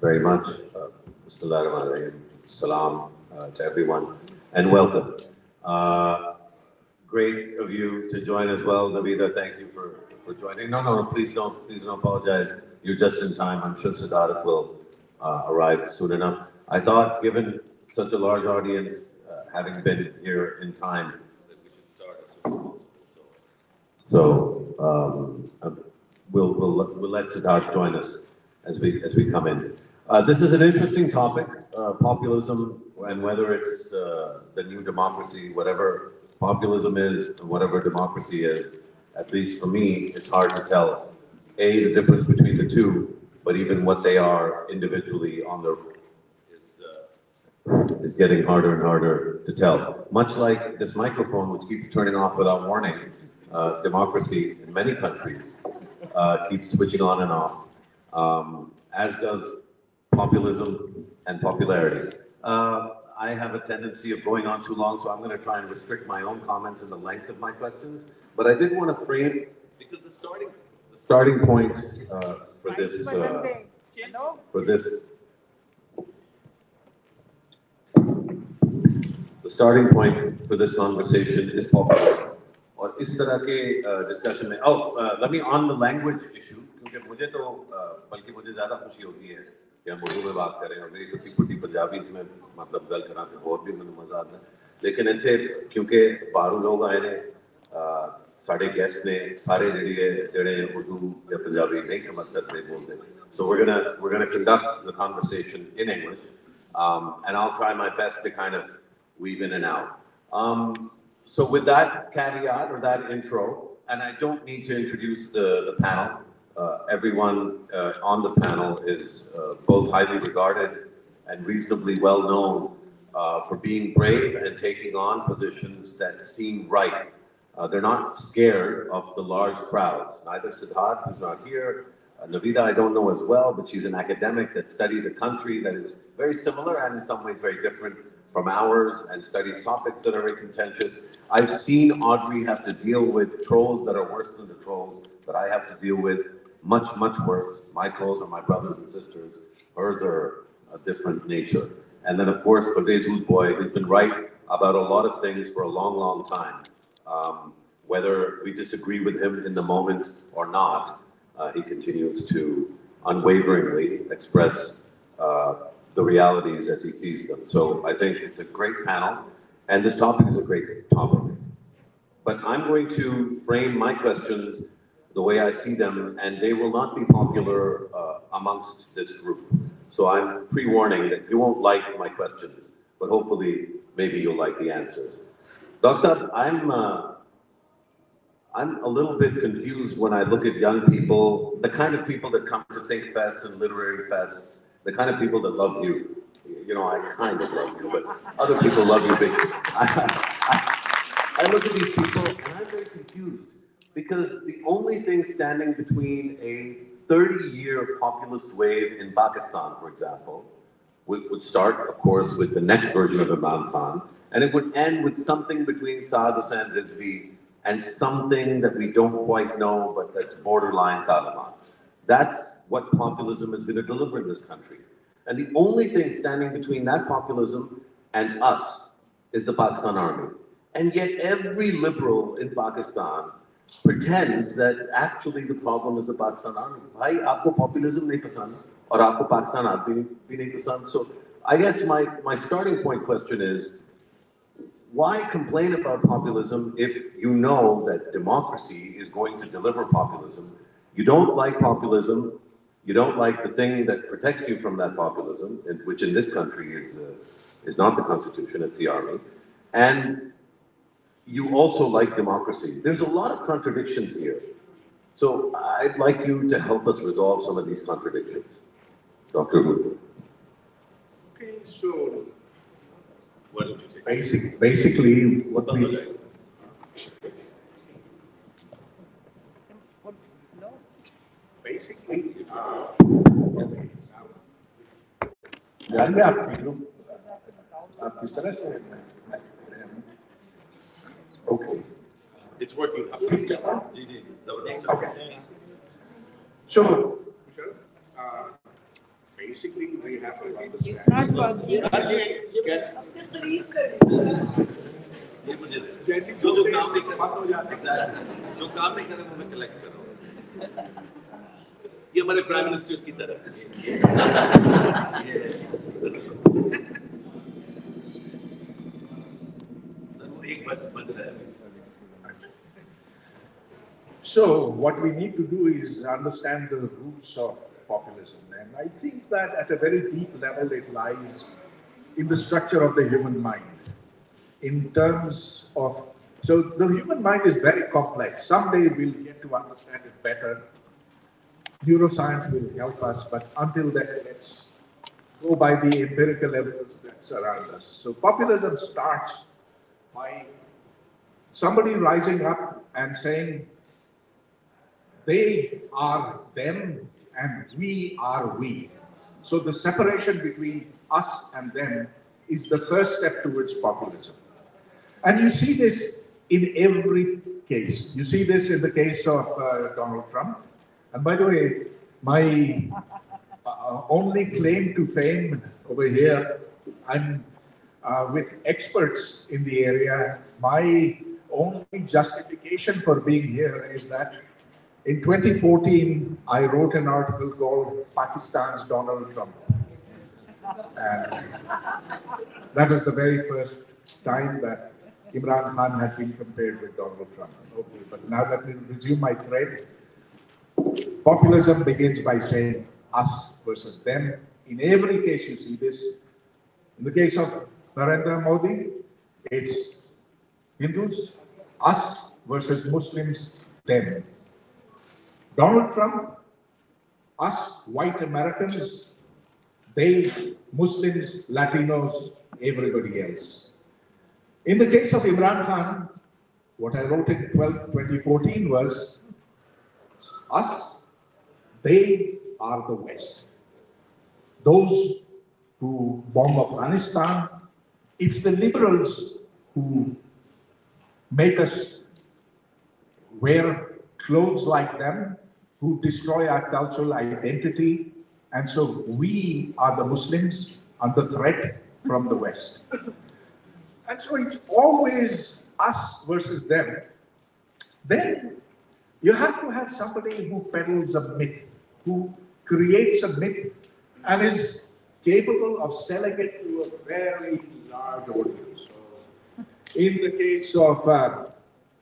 very much. Bismillahirrahmanirrahim. Salam to everyone, and welcome. Great of you to join as well. Naveeda, thank you for joining. No, please don't apologize. You're just in time. I'm sure Siddharth will arrive soon enough. I thought, given such a large audience, having been here in time, that we should start as soon as possible. So we'll let Siddharth join us as we come in. This is an interesting topic, populism, and whether it's the new democracy, whatever populism is, and whatever democracy is. At least for me, it's hard to tell, A, the difference between the two, but even what they are individually on their own is getting harder and harder to tell. Much like this microphone, which keeps turning off without warning, democracy in many countries keeps switching on and off, as does populism and popularity. I have a tendency of going on too long, so I'm going to try and restrict my own comments and the length of my questions. But I did want to frame, because the starting point for this conversation is populism. और इस तरह के discussion में, let me on the language issue, क्योंकि मुझे तो बल्कि मुझे ज़्यादा खुशी होती है कि हम उर्दू में बात करें और मेरी टुटी-फुटी पंजाबी में मतलब गल करा के और भी मैंने मज़ा आता है, लेकिन इनसे क्योंकि बाहरों लोग आए ने साढ़े गेस्ट ने सारे जड़े उर्दू या पंजाबी नहीं समझ सकते बोलते, so we're gonna conduct the conversation in English, and I'll try my best to kind of weave in and out. So with that caveat or that intro, and I don't need to introduce the panel. Everyone on the panel is both highly regarded and reasonably well known for being brave and taking on positions that seem right. They're not scared of the large crowds. Neither Siddharth, who's not here, Naveeda I don't know as well, but she's an academic that studies a country that is very similar and in some ways very different from ours and studies topics that are very contentious. I've seen Audrey have to deal with trolls that are worse than the trolls that I have to deal with, much, much worse. My trolls are my brothers and sisters. Hers are a different nature. And then, of course, Pervez Hoodbhoy, who's been right about a lot of things for a long, long time. Whether we disagree with him in the moment or not, he continues to unwaveringly express the realities as he sees them. So I think it's a great panel, and this topic is a great topic. But I'm going to frame my questions the way I see them, and they will not be popular amongst this group. So I'm pre-warning that you won't like my questions, but hopefully maybe you'll like the answers. Dr. Saab, I'm a little bit confused when I look at young people, the kind of people that come to Think Fest and literary fests, the kind of people that love you. You know, I kind of love you, but other people love you big. I look at these people and I'm very confused because the only thing standing between a 30-year populist wave in Pakistan, for example, would start, of course, with the next version of Imran Khan, and it would end with something between Saad Hussain Rizvi and something that we don't quite know, but that's borderline Taliban. That's what populism is going to deliver in this country. And the only thing standing between that populism and us is the Pakistan army. And yet every liberal in Pakistan pretends that actually the problem is the Pakistan army. Bhai, aapko populism nahi pasand, aur aapko Pakistan army bhi nahi pasand. So I guess my starting point question is, why complain about populism if you know that democracy is going to deliver populism? You don't like populism, you don't like the thing that protects you from that populism, which in this country is not the Constitution, it's the army. And you also like democracy. There's a lot of contradictions here. So I'd like you to help us resolve some of these contradictions. Dr. Hoodbhoy. Okay, so why don't you take basically what we basically okay. It's working. Okay. So basically we have to understand. जैसे जो काम नहीं करे वो मैं collect कर रहा हूँ ये हमारे प्राइम मिनिस्टर्स की तरह एक बज रहा है So what we need to do is understand the roots of populism, and I think that at a very deep level it lies in the structure of the human mind. In terms of, so the human mind is very complex. Someday we'll get to understand it better. Neuroscience will help us, but until then, let's go by the empirical evidence that's around us. So populism starts by somebody rising up and saying, they are them and we are we. So the separation between us and them is the first step towards populism. And you see this in every case. You see this in the case of Donald Trump. And by the way, my only claim to fame over here, I'm with experts in the area. My only justification for being here is that in 2014, I wrote an article called Pakistan's Donald Trump. And that was the very first time that Imran Khan had been compared with Donald Trump. Okay, but now let me resume my thread. Populism begins by saying us versus them. In every case you see this. In the case of Narendra Modi, it's Hindus, us versus Muslims, them. Donald Trump, us white Americans, they, Muslims, Latinos, everybody else. In the case of Imran Khan, what I wrote in 2014 was, us, they are the West. Those who bomb Afghanistan, it's the liberals who make us wear clothes like them, who destroy our cultural identity, and so we are the Muslims under threat from the West. And so it's always us versus them. Then you have to have somebody who peddles a myth, who creates a myth and is capable of selling it to a very large audience. So in the case of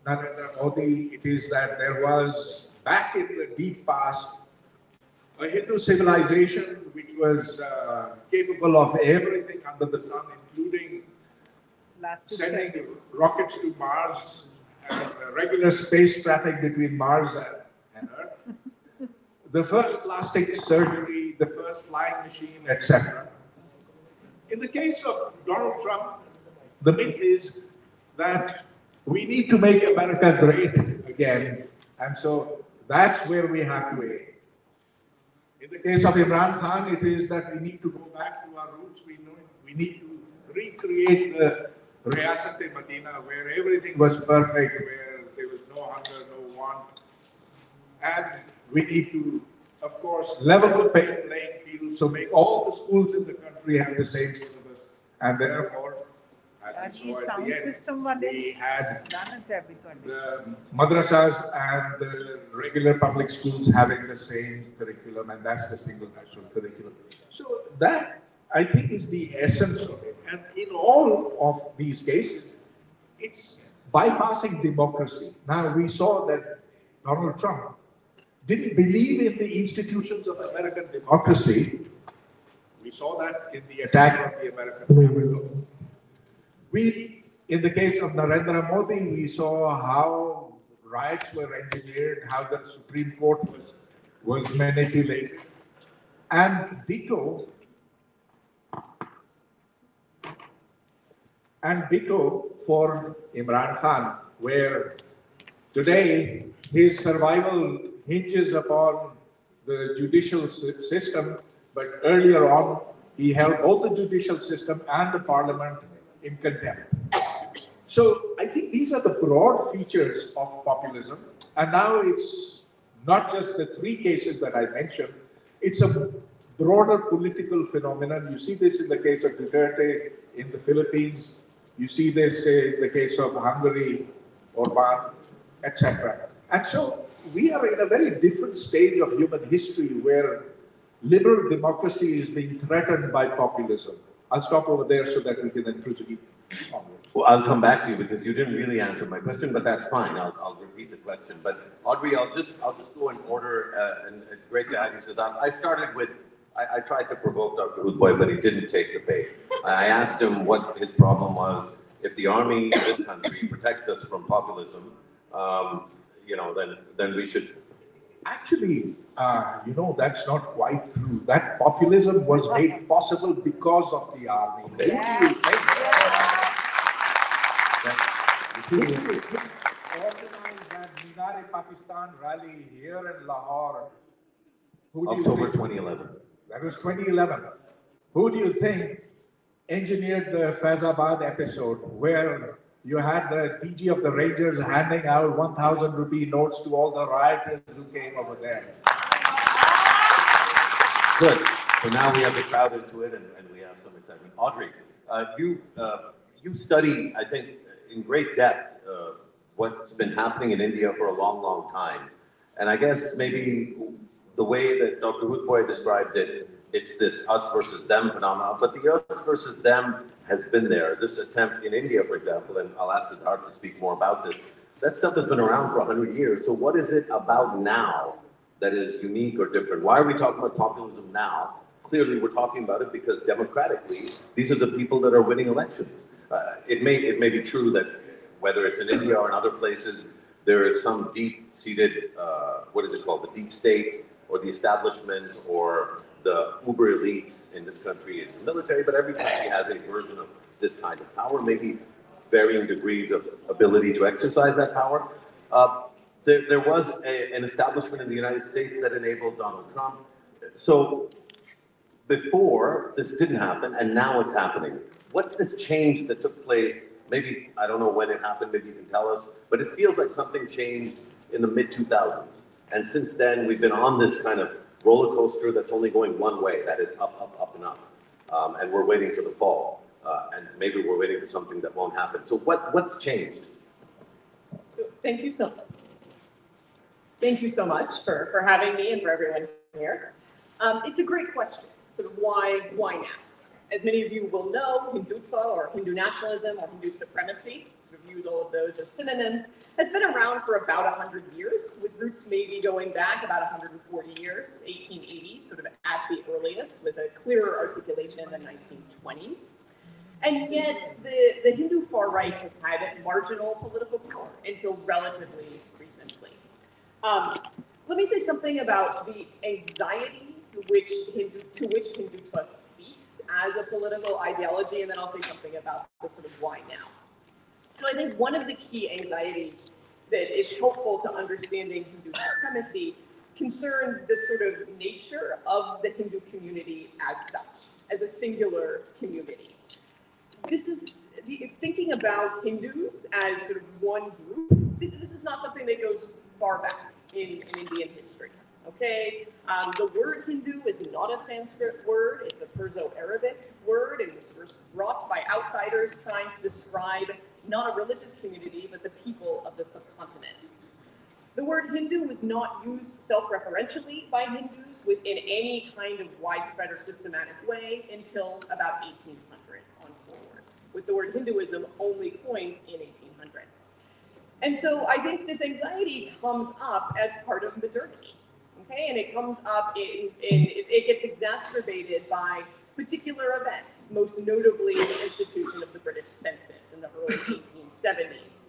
Narendra Modi, it is that there was, back in the deep past, a Hindu civilization which was capable of everything under the sun, including sending rockets to Mars and regular space traffic between Mars and Earth. The first plastic surgery, the first flying machine, etc. In the case of Donald Trump, the myth is that we need to make America great again, and so that's where we have to aim. In the case of Imran Khan, it is that we need to go back to our roots. We need to recreate the Riyasat-e-Madina, where everything was perfect, where there was no hunger, no want. And we need to, of course, level the playing field, so make all the schools in the country have the same syllabus. And therefore, as we saw at the end, we had the madrasas and the regular public schools having the same curriculum, and that's the single national curriculum. So that, I think, is the essence of it. And in all of these cases, it's bypassing democracy. Now, we saw that Donald Trump didn't believe in the institutions of American democracy. We saw that in the attack on the American Capitol. In the case of Narendra Modi, we saw how riots were engineered, how the Supreme Court was manipulated. And ditto for Imran Khan, where today his survival hinges upon the judicial system, but earlier on, he held both the judicial system and the parliament in contempt. So I think these are the broad features of populism. And now it's not just the three cases that I mentioned, it's a broader political phenomenon. You see this in the case of Duterte in the Philippines. You see this in the case of Hungary, Orban, etc. And so we are in a very different stage of human history where liberal democracy is being threatened by populism. I'll stop over there so that we can then proceed onward. Well, I'll come back to you because you didn't really answer my question, but that's fine. I'll repeat the question. But Audrey, I'll just go in order, and it's great to have you, Siddharth. I started with, I tried to provoke Dr. Hoodbhoy, but he didn't take the bait. I asked him what his problem was. If the army in this country protects us from populism, then we should. Actually, that's not quite true. That populism was made possible because of the army. Yeah. Who do you think organized that Minare-Pakistan rally here in Lahore? October 2011. That was 2011. Who do you think engineered the Faizabad episode where you had the DG of the Rangers handing out 1,000 rupee notes to all the rioters who came over there? Good. So now we have the crowd into it, and we have some excitement. Audrey, you study, I think, in great depth what's been happening in India for a long, long time. And I guess maybe the way that Dr. Hoodbhoy described it, it's this us versus them phenomenon, but the us versus them has been there. This attempt in India, for example, and I'll ask Siddharth to speak more about this, that stuff has been around for 100 years. So what is it about now that is unique or different? Why are we talking about populism now? Clearly, we're talking about it because democratically, these are the people that are winning elections. It may be true that whether it's in India or in other places, there is some deep-seated, what is it called, the deep state or the establishment or the uber elites in this country. It's military, but every country has a version of this kind of power, maybe varying degrees of ability to exercise that power. There was an establishment in the United States that enabled Donald Trump. So before, this didn't happen, and now it's happening. What's this change that took place? Maybe, I don't know when it happened, maybe you can tell us, but it feels like something changed in the mid-2000s. And since then, we've been on this kind of roller coaster that's only going one way, that is up, up, up, and up. And we're waiting for the fall. And maybe we're waiting for something that won't happen. So what's changed? So thank you so much for having me and for everyone here. It's a great question, sort of why now? As many of you will know, Hindutva or Hindu nationalism or Hindu supremacy, sort of use all of those as synonyms, has been around for about 100 years, with roots maybe going back about 140 years, 1880, sort of at the earliest, with a clearer articulation in the 1920s. And yet, the Hindu far right has had marginal political power until relatively recently. Let me say something about the anxieties to which Hindutva speaks as a political ideology, and then I'll say something about the sort of why now. So I think one of the key anxieties that is helpful to understanding Hindu supremacy concerns the sort of nature of the Hindu community as such, as a singular community. This is thinking about Hindus as sort of one group. This is not something that goes far back in Indian history. Okay, the word Hindu is not a Sanskrit word; it's a Perso-Arabic word. It was first brought by outsiders trying to describe not a religious community, but the people of the subcontinent. The word Hindu was not used self-referentially by Hindus within any kind of widespread or systematic way until about 1800 on forward, with the word Hinduism only coined in 1800. And so I think this anxiety comes up as part of modernity, okay? And it comes up, it gets exacerbated by particular events, most notably the institution of the British census in the early 1870s.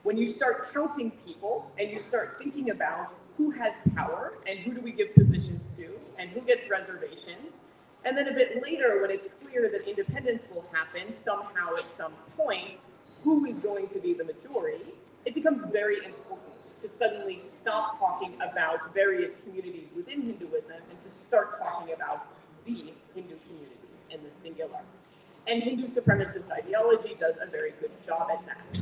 When you start counting people and you start thinking about who has power and who do we give positions to and who gets reservations, and then a bit later when it's clear that independence will happen somehow at some point, who is going to be the majority, it becomes very important to suddenly stop talking about various communities within Hinduism and to start talking about the Hindu community in the singular. And Hindu supremacist ideology does a very good job at that.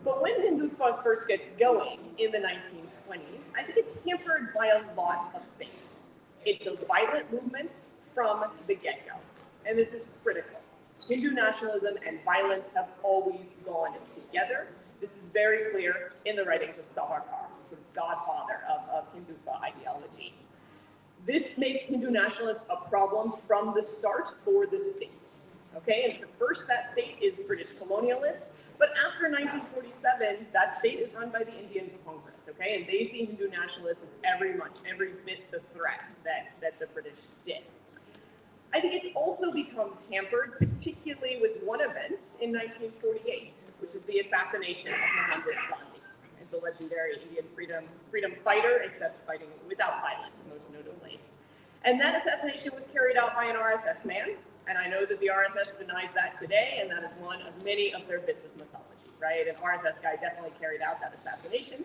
But when Hindutva first gets going in the 1920s, I think it's hampered by a lot of things. It's a violent movement from the get-go, and this is critical. Hindu nationalism and violence have always gone together. This is very clear in the writings of Savarkar, the sort of godfather of Hindutva ideology. This makes Hindu nationalists a problem from the start for the state. Okay, and first that state is British colonialists, but after 1947, that state is run by the Indian Congress, okay, and they see Hindu nationalists as every bit the threat that the British did. I think it also becomes hampered, particularly with one event in 1948, which is the assassination of Mohandas Gandhi, the legendary Indian freedom fighter, except fighting without violence, most notably. And that assassination was carried out by an RSS man, and I know that the RSS denies that today, and that is one of many of their bits of mythology, right? An RSS guy definitely carried out that assassination.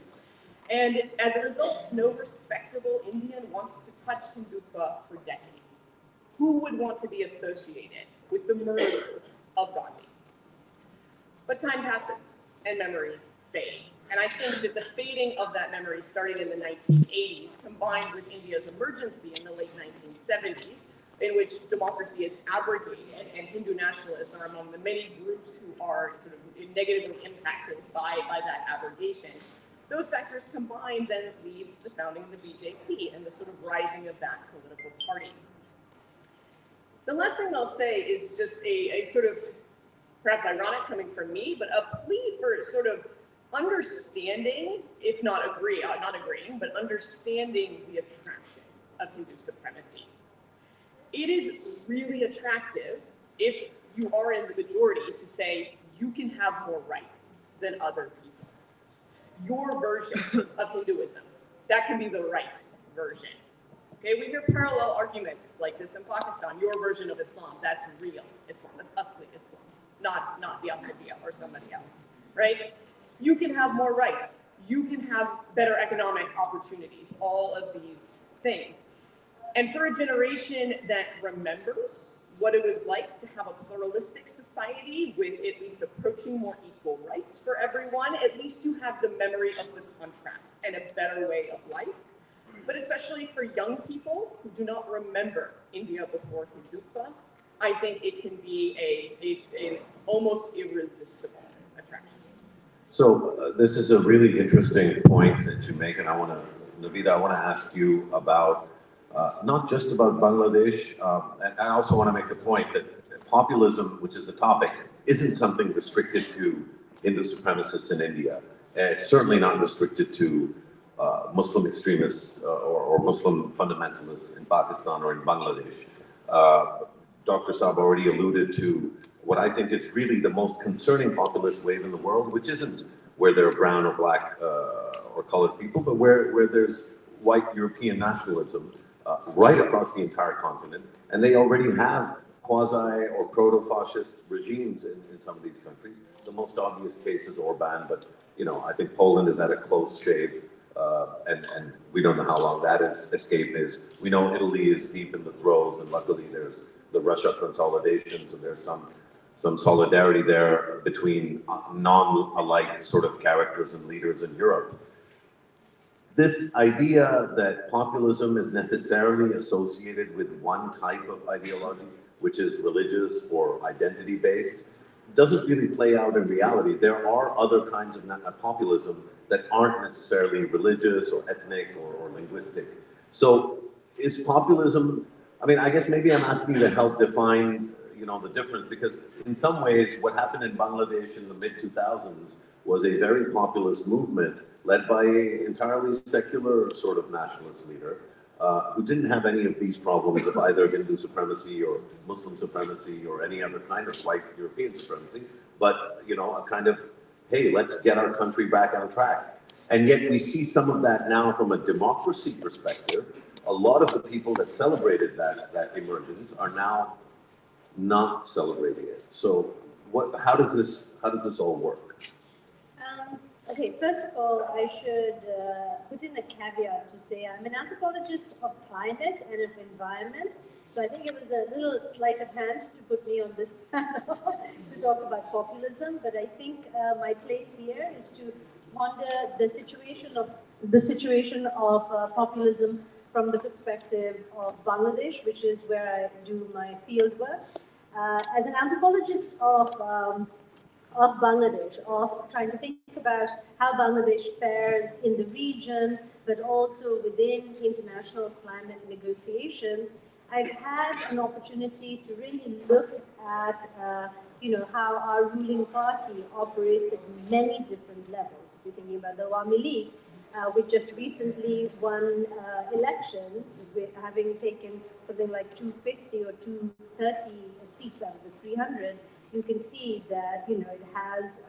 And as a result, no respectable Indian wants to touch Hindutva for decades. Who would want to be associated with the murderers of Gandhi? But time passes, and memories fade. And I think that the fading of that memory starting in the 1980s, combined with India's emergency in the late 1970s, in which democracy is abrogated and Hindu nationalists are among the many groups who are sort of negatively impacted by that abrogation, those factors combined then leads the founding of the BJP and the sort of rising of that political party. The last thing I'll say is just a sort of, perhaps ironic coming from me, but a plea for sort of understanding, if not agreeing, but understanding the attraction of Hindu supremacy. It is really attractive if you are in the majority to say you can have more rights than other people. Your version of Hinduism, that can be the right version. Okay, we hear parallel arguments like this in Pakistan. Your version of Islam, that's real Islam, that's Asli Islam, not the Ahmadiyya or somebody else, right? You can have more rights. You can have better economic opportunities, all of these things. And for a generation that remembers what it was like to have a pluralistic society with at least approaching more equal rights for everyone, at least you have the memory of the contrast and a better way of life. But especially for young people who do not remember India before Hindutva, I think it can be an almost irresistible attraction. So this is a really interesting point that you make, and Naveeda, I want to ask you about not just about Bangladesh, and I also want to make the point that populism, which is the topic, isn't something restricted to Hindu supremacists in India. And it's certainly not restricted to Muslim extremists or Muslim fundamentalists in Pakistan or in Bangladesh. Dr. Saab already alluded to what I think is really the most concerning populist wave in the world, which isn't where there are brown or black or colored people, but where there's white European nationalism right across the entire continent. And they already have quasi or proto-fascist regimes in some of these countries. The most obvious case is Orban, but I think Poland is at a close shave. And we don't know how long that escape is. We know Italy is deep in the throes, and luckily there's the Russia consolidations, and there's some solidarity there between non-alike sort of characters and leaders in Europe. This idea that populism is necessarily associated with one type of ideology, which is religious or identity-based, doesn't really play out in reality. There are other kinds of populism that aren't necessarily religious or ethnic or linguistic. So is populism, I guess maybe I'm asking you to help define the difference, because in some ways what happened in Bangladesh in the mid-2000s was a very populist movement led by an entirely secular sort of nationalist leader who didn't have any of these problems of either Hindu supremacy or Muslim supremacy or any other kind of white European supremacy, but a kind of, hey, let's get our country back on track. And yet we see some of that now from a democracy perspective. A lot of the people that celebrated that emergence are now not celebrating it. So how does this all work? Okay, first of all, I should put in a caveat to say I'm an anthropologist of climate and of environment. So I think it was a little sleight of hand to put me on this panel to talk about populism. But I think my place here is to ponder the situation of populism from the perspective of Bangladesh, which is where I do my field work. As an anthropologist of Bangladesh, of trying to think about how Bangladesh fares in the region, but also within international climate negotiations, I've had an opportunity to really look at how our ruling party operates at many different levels. If you're thinking about the Awami League, which just recently won elections, with having taken something like 250 or 230 seats out of the 300, you can see that it has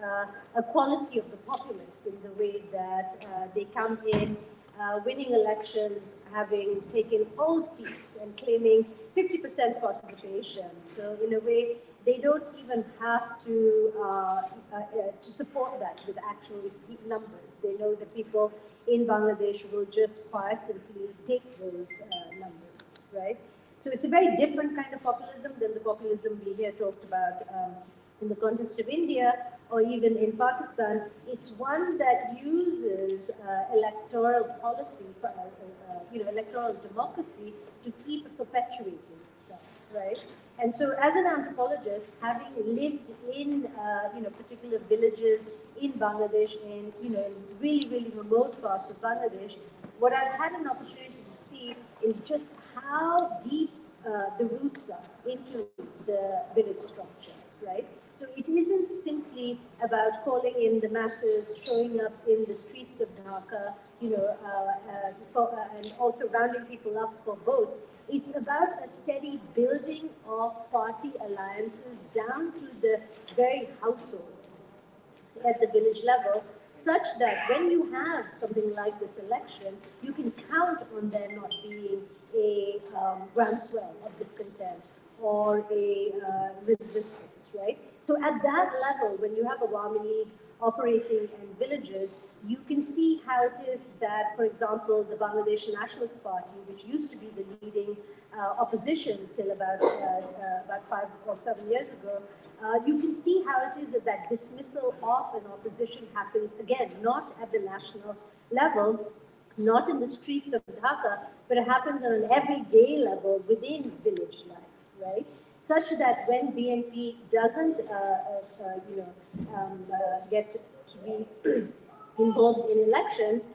a quality of the populist in the way that they come in, winning elections, having taken all seats and claiming 50% participation. So in a way, they don't even have to support that with actual numbers. They know that people in Bangladesh will just simply take those numbers, right? So it's a very different kind of populism than the populism we here talked about in the context of India or even in Pakistan. It's one that uses electoral policy, electoral democracy to keep perpetuating itself, right? And so as an anthropologist, having lived in particular villages in Bangladesh, in really, really remote parts of Bangladesh, what I've had an opportunity to see is just how deep the roots are into the village structure, right? So it isn't simply about calling in the masses, showing up in the streets of Dhaka, and also rounding people up for votes. It's about a steady building of party alliances down to the very household at the village level, such that when you have something like this election, you can count on there not being a groundswell of discontent or a resistance, right? So at that level, when you have a Awami League operating in villages, you can see how it is that, for example, the Bangladesh Nationalist Party, which used to be the leading opposition till about 5 or 7 years ago, you can see how it is that dismissal of an opposition happens, again, not at the national level, not in the streets of Dhaka, but it happens on an everyday level within village life, right? Such that when BNP doesn't, get to be involved in elections,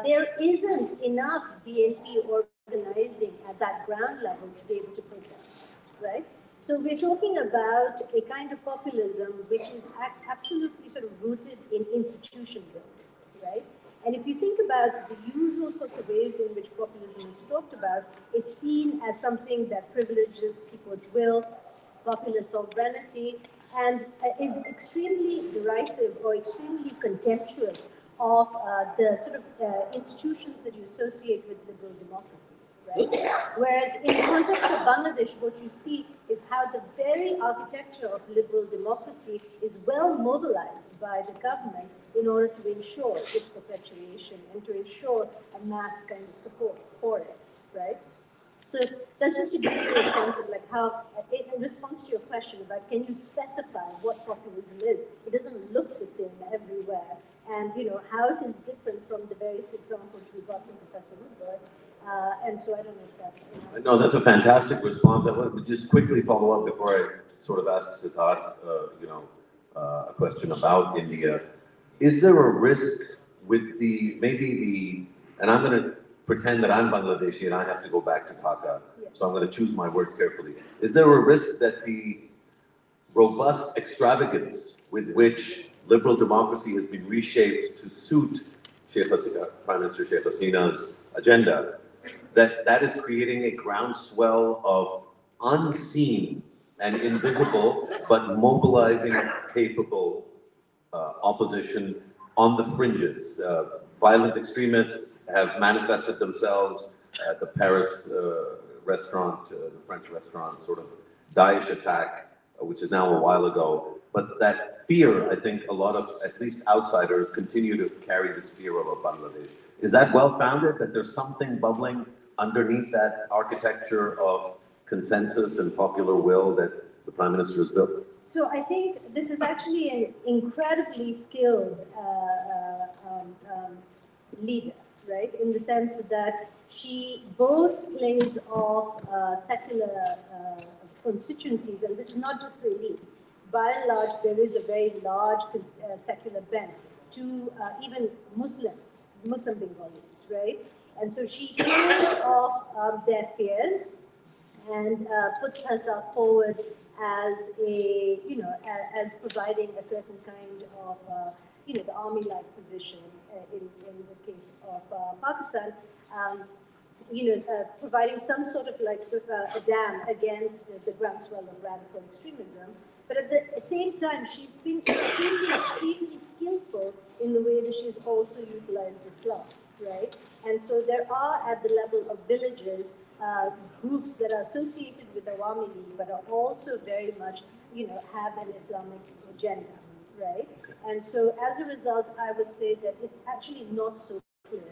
there isn't enough BNP organizing at that ground level to be able to protest, right? So we're talking about a kind of populism which is absolutely sort of rooted in institution building, right? And if you think about the usual sorts of ways in which populism is talked about, it's seen as something that privileges people's will, popular sovereignty, and is extremely derisive or extremely contemptuous of the sort of institutions that you associate with liberal democracy, right? Whereas in the context of Bangladesh, what you see is how the very architecture of liberal democracy is well mobilized by the government in order to ensure its perpetuation and to ensure a mass kind of support for it, right? So that's just to give you a sense of like how, in response to your question about can you specify what populism is, it doesn't look the same everywhere. And how it is different from the various examples we got from Professor Hoodbhoy. And so I don't know if that's... No, that's a fantastic response. I want to just quickly follow up before I sort of ask Siddharth, a question about India. Is there a risk with and I'm going to pretend that I'm Bangladeshi and I have to go back to Dhaka, so I'm going to choose my words carefully. Is there a risk that the robust extravagance with which liberal democracy has been reshaped to suit Prime Minister Sheikh Hasina's agenda, that is creating a groundswell of unseen and invisible but mobilizing capable opposition on the fringes? Violent extremists have manifested themselves at the Paris restaurant, the French restaurant, sort of Daesh attack, which is now a while ago. But that fear, I think a lot of, at least outsiders, continue to carry this fear over Bangladesh. Is that well-founded, that there's something bubbling underneath that architecture of consensus and popular will that the Prime Minister has built? So I think this is actually an incredibly skilled leader, right? In the sense that she both plays off secular constituencies, and this is not just the elite. By and large, there is a very large secular bent to even Muslim Bengalis, right? And so she plays off their fears and puts herself forward as a, as providing a certain kind of, the army-like position in the case of Pakistan, providing some sort of a dam against the groundswell of radical extremism. But at the same time, she's been extremely skillful in the way that she's also utilized Islam, right? And so there are, at the level of villages, groups that are associated with the Awami League, but are also very much, have an Islamic agenda, right? And so as a result, I would say that it's actually not so clear.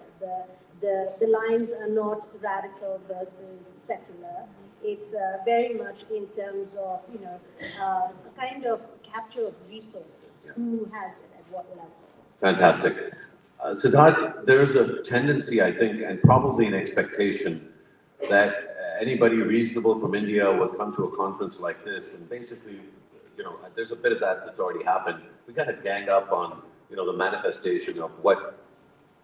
The lines are not radical versus secular. It's very much in terms of, a kind of capture of resources. Yeah. Who has it at what level? Fantastic. Siddharth, there's a tendency, I think, and probably an expectation that anybody reasonable from India will come to a conference like this and basically, there's a bit of that that's already happened. We kind of gang up on, the manifestation of what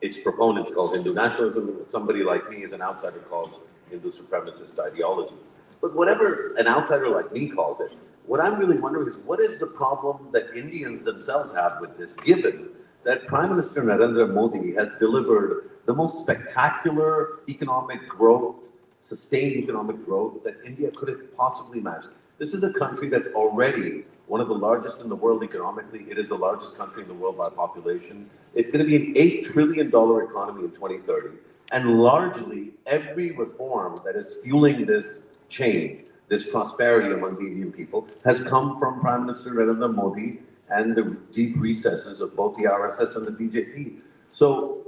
its proponents call Hindu nationalism, and what somebody like me as an outsider calls Hindu supremacist ideology. But whatever an outsider like me calls it, what I'm really wondering is what is the problem that Indians themselves have with this, given that Prime Minister Narendra Modi has delivered the most spectacular economic growth, sustained economic growth that India could have possibly imagined. This is a country that's already one of the largest in the world economically. It is the largest country in the world by population. It's going to be an $8 trillion economy in 2030. And largely, every reform that is fueling this change, this prosperity among the Indian people, has come from Prime Minister Narendra Modi and the deep recesses of both the RSS and the BJP. So,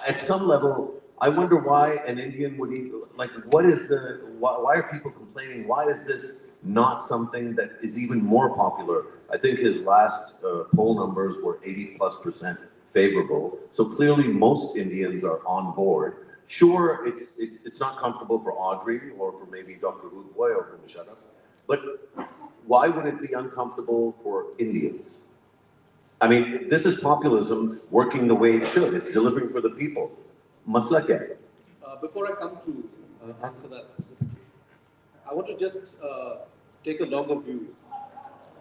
at some level, I wonder why an Indian would eat, why are people complaining? Why is this not something that is even more popular? I think his last poll numbers were 80+% favorable. So clearly most Indians are on board. Sure, it's not comfortable for Audrey or for maybe Dr. Hoodbhoy or for Mosharraf, but why would it be uncomfortable for Indians? I mean, this is populism working the way it should. It's delivering for the people. Masla kya hai? Before I come to answer that specifically, I want to just take a longer view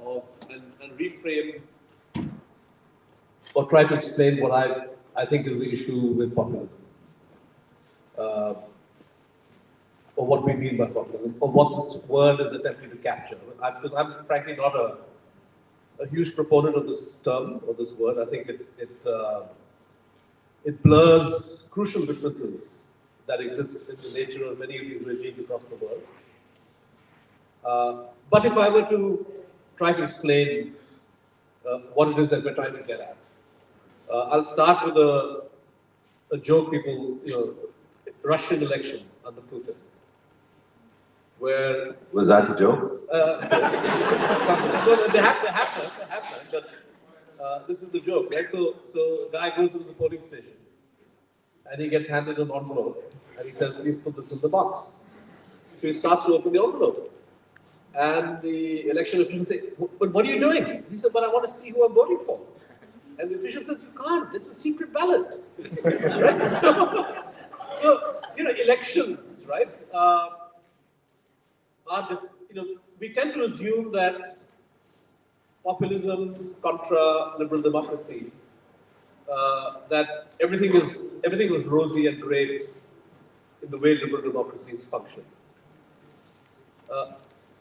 of and reframe or try to explain what I think is the issue with populism. Or what we mean by populism, or what this word is attempting to capture. Because I'm frankly not a huge proponent of this term or this word. I think it blurs crucial differences that exist in the nature of many of these regimes across the world. But if I were to try to explain what it is that we're trying to get at, I'll start with a joke people, Russian election under Putin. Where was that the joke? They have done, but this is the joke, right? So a guy goes to the polling station and he gets handed an envelope and he says, please put this in the box. So he starts to open the envelope. And the election official says, but what are you doing? He said, but I want to see who I'm voting for. And the official says, you can't, it's a secret ballot. Right? So elections, right? We tend to assume that populism contra liberal democracy, that everything was rosy and great in the way liberal democracies function.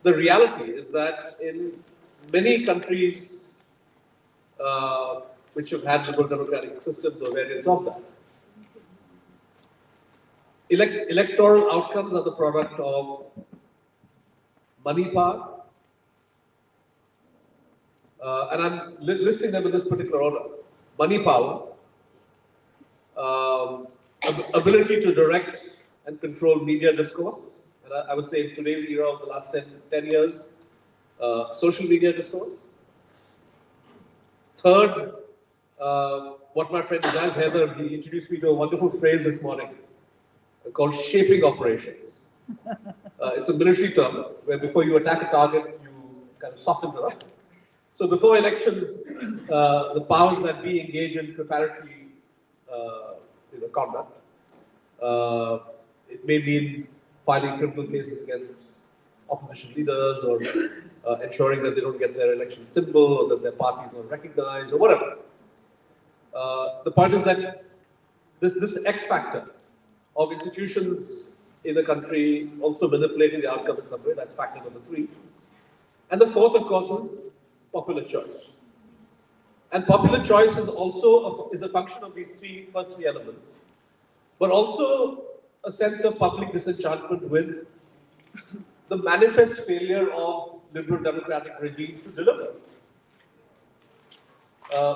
The reality is that in many countries which have had liberal democratic systems or variants of that, electoral outcomes are the product of money power, and I'm listing them in this particular order. Money power, ability to direct and control media discourse, and I would say in today's era of the last 10 years, social media discourse. Third, what my friend Heather, he introduced me to a wonderful phrase this morning, called shaping operations. It's a military term where before you attack a target, you kind of soften it up. So before elections, the powers that be engage in preparatory conduct. It may mean filing criminal cases against opposition leaders or ensuring that they don't get their election symbol or that their party is not recognized or whatever. The point is that this X factor of institutions in the country also manipulating the outcome in some way, that's factor number 3. And the fourth, of course, is popular choice. And popular choice is also a function of these first three elements, but also a sense of public disenchantment with the manifest failure of liberal democratic regimes to deliver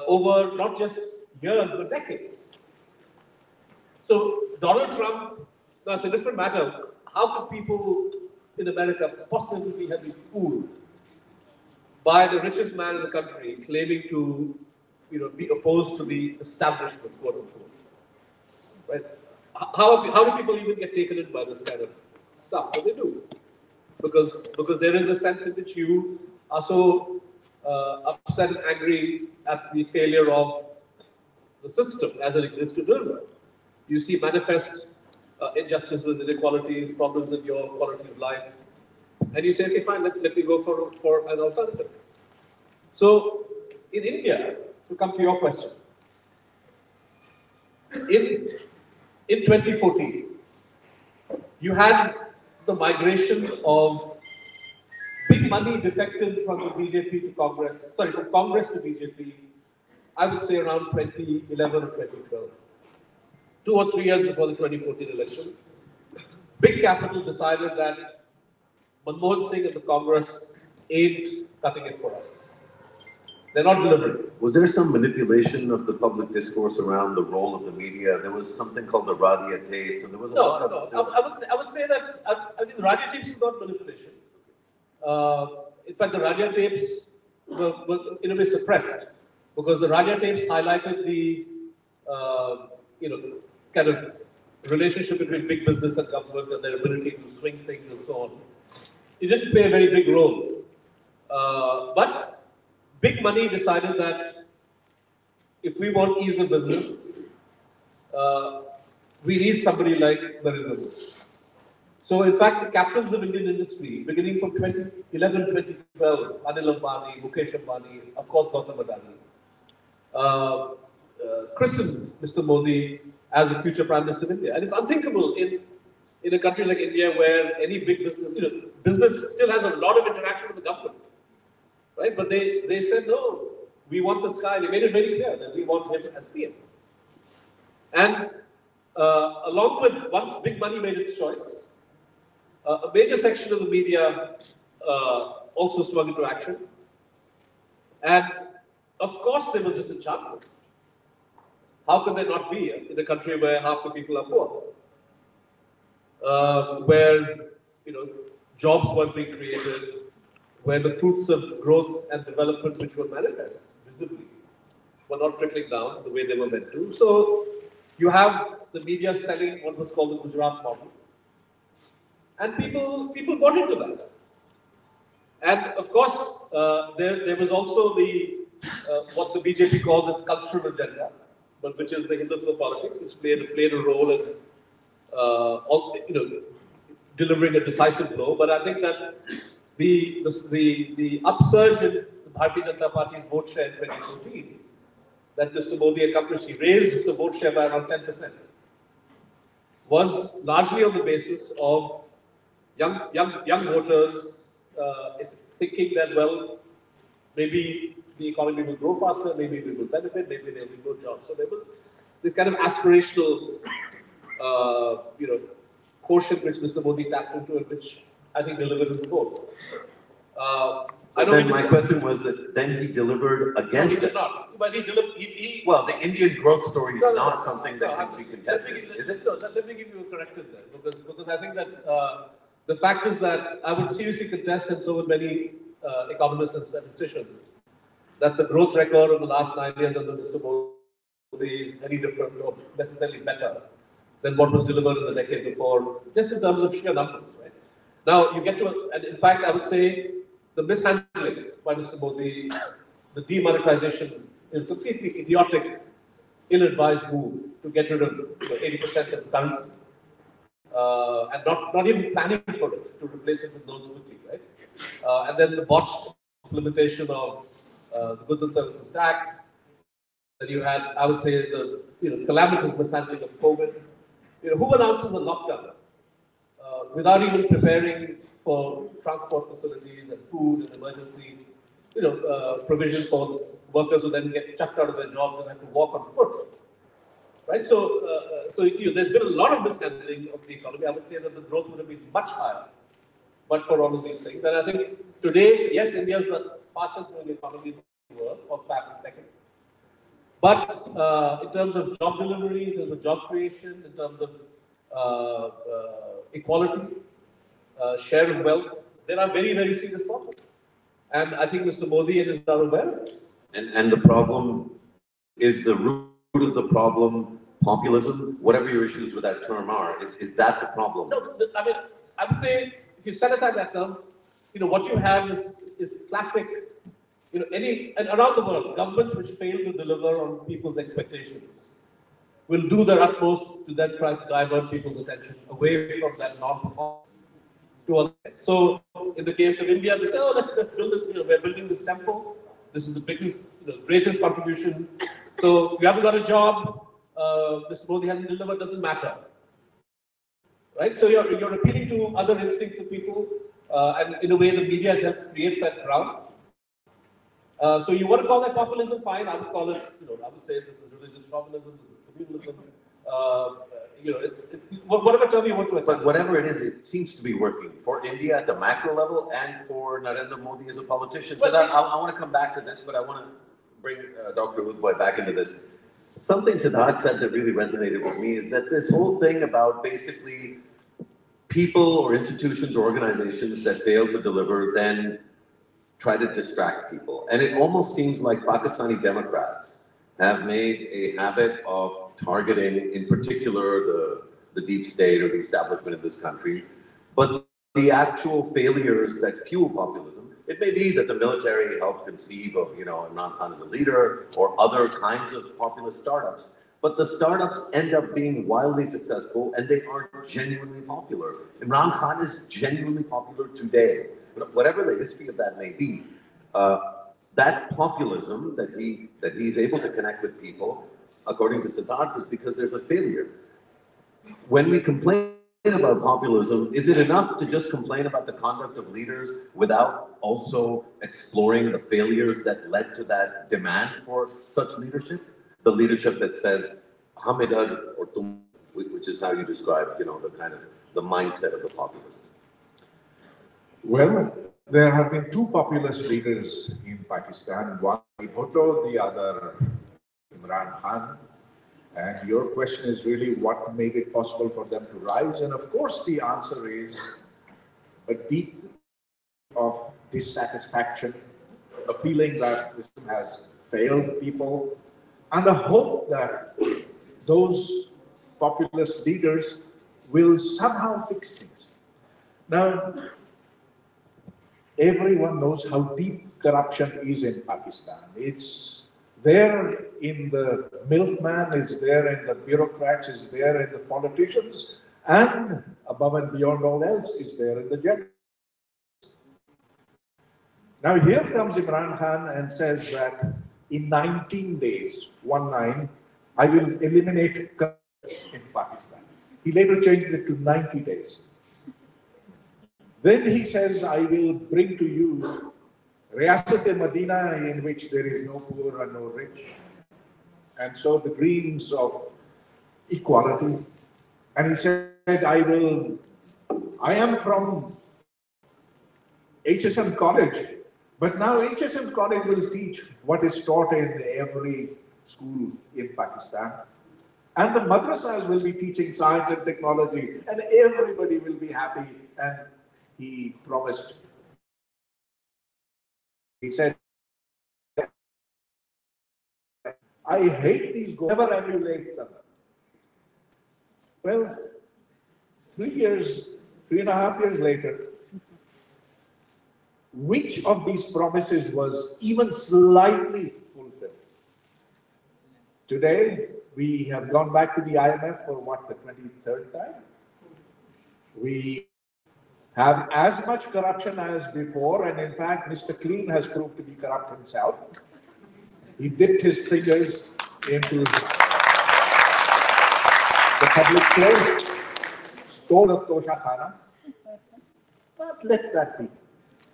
over not just years but decades. So Donald Trump, now it's a different matter. How could people in America possibly have been fooled by the richest man in the country claiming to, be opposed to the establishment, quote unquote? Right? How do people even get taken in by this kind of stuff? But they do, because there is a sense in which you are so upset and angry at the failure of the system as it exists to deliver. You see manifest injustices, inequalities, problems in your quality of life, and you say, okay, fine, let me go for an alternative. So, in India, to come to your question, in 2014, you had the migration of big money defected from the BJP to Congress, from Congress to BJP, I would say around 2011 or 2012. 2 or 3 years before the 2014 election, big capital decided that Manmohan Singh and the Congress ain't cutting it for us. They're not delivering. Was there some manipulation of the public discourse around the role of the media? There was something called the Radia tapes, and there was a lot of... I would say that I think the Radia tapes is not manipulation. In fact, the Radia tapes were in a way suppressed because the Radia tapes highlighted the kind of relationship between big business and government and their ability to swing things and so on. It didn't play a very big role. But big money decided that if we want ease of business, we need somebody like Narendra Modi. So in fact, the captains of Indian industry, beginning from 2011, 2012, Anil Ambani, Mukesh Ambani, of course Gautam Adani, christened Mr. Modi as a future Prime Minister of India. And it's unthinkable in a country like India where any big business, business still has a lot of interaction with the government, right? But they said, no, we want this guy. They made it very clear that we want him as PM. And along with, once big money made its choice, a major section of the media also swung into action. And of course there was disenchantment. How could there not be in a country where half the people are poor? Where jobs weren't being created, where the fruits of growth and development which were manifest visibly were not trickling down the way they were meant to. So you have the media selling what was called the Gujarat model. And people bought into that. And of course, there was also the what the BJP calls its cultural agenda, but which is the Hindutva politics, which played a role in delivering a decisive blow. But I think that the upsurge in the Bharatiya Janata Party's vote share in 2014 that Mr. Modi accomplished, he raised the vote share by around 10%, was largely on the basis of young voters thinking that, well, maybe the economy will grow faster, maybe we will benefit, maybe there will be no jobs. So there was this kind of aspirational, quotient which Mr. Modi tapped into and which I think delivered in the vote. My question was that then he delivered against it. He did not. But he delivered. Well, the Indian growth story is not something that can be contested, is it? No, let me give you a corrective there, because I think that the fact is that I would seriously contest, and so would many economists and statisticians, that the growth record of the last 9 years under Mr. Modi is any different or necessarily better than what was delivered in the decade before, just in terms of sheer numbers, right? Now, you get to, and in fact, I would say the mishandling by Mr. Modi, the demonetization, is a completely idiotic, ill-advised move to get rid of 80% of currency, and not even planning for it, to replace it with loans quickly, right? And then the botched implementation of the goods and services tax. Then you had, I would say, the calamitous mishandling of COVID. Who announces a lockdown without even preparing for transport facilities and food and emergency, provision for workers who then get chucked out of their jobs and have to walk on foot, right? So, there's been a lot of mishandling of the economy. I would say that the growth would have been much higher, but for all of these things. And I think today, yes, India is the fastest growing economy in the world, or perhaps the second. But in terms of job delivery, in terms of job creation, in terms of equality, share of wealth, there are very, very serious problems. And I think Mr. Modi and his are aware of this. And the problem is the root of the problem, populism, whatever your issues with that term are, is that the problem? No, I mean, I would say, if you set aside that term, what you have is classic, and around the world, governments which fail to deliver on people's expectations will do their utmost to then try to divert people's attention away from that non-performance to other things. So, in the case of India, they say, oh, let's build it, we're building this temple. This is the biggest, greatest contribution. So, you haven't got a job, Mr. Modi hasn't delivered, doesn't matter. Right? So, you're appealing to other instincts of people, and in a way, the media has helped create that ground. So you want to call that populism? Fine. I would call it, I would say this is religious chauvinism, this is communalism. It's whatever term you want to attach. But whatever it is, it seems to be working for India at the macro level and for Narendra Modi as a politician. So that, I want to come back to this, but I want to bring Dr. Hoodbhoy back into this. Something Siddharth said that really resonated with me is that this whole thing about basically people or institutions or organizations that fail to deliver then try to distract people. And it almost seems like Pakistani Democrats have made a habit of targeting, in particular, the deep state or the establishment in this country. But the actual failures that fuel populism, it may be that the military helped conceive of, Imran Khan as a leader or other kinds of populist startups. But the startups end up being wildly successful and they are genuinely popular. Imran Khan is genuinely popular today. Whatever the history of that may be, that populism that he's able to connect with people, according to Siddharth, is because there's a failure. When we complain about populism, is it enough to just complain about the conduct of leaders without also exploring the failures that led to that demand for such leadership? The leadership that says, "Hum idhar or tum," which is how you describe, the kind of the mindset of the populist. Well, there have been two populist leaders in Pakistan, one Bhutto, the other Imran Khan. And your question is really what made it possible for them to rise? And of course, the answer is a deep of dissatisfaction, a feeling that this has failed people, and a hope that those populist leaders will somehow fix things. Now, everyone knows how deep corruption is in Pakistan. It's there in the milkman, it's there in the bureaucrats, it's there in the politicians, and above and beyond all else, it's there in the judges. Now here comes Imran Khan and says that in 19 days, 19, I will eliminate corruption in Pakistan. He later changed it to 90 days. Then he says, I will bring to you Riyasat-e-Madina in which there is no poor and no rich. And so the dreams of equality. And he said, I am from HSM College, but now HSM College will teach what is taught in every school in Pakistan. And the madrasas will be teaching science and technology, and everybody will be happy. And he promised. He said, I hate these, never emulate them. Well, 3.5 years later, which of these promises was even slightly fulfilled? Today, we have gone back to the IMF for what, the 23rd time? We have as much corruption as before, and in fact, Mr. Clean has proved to be corrupt himself. He dipped his fingers into the public floor, stole a tosha khana, but let that be.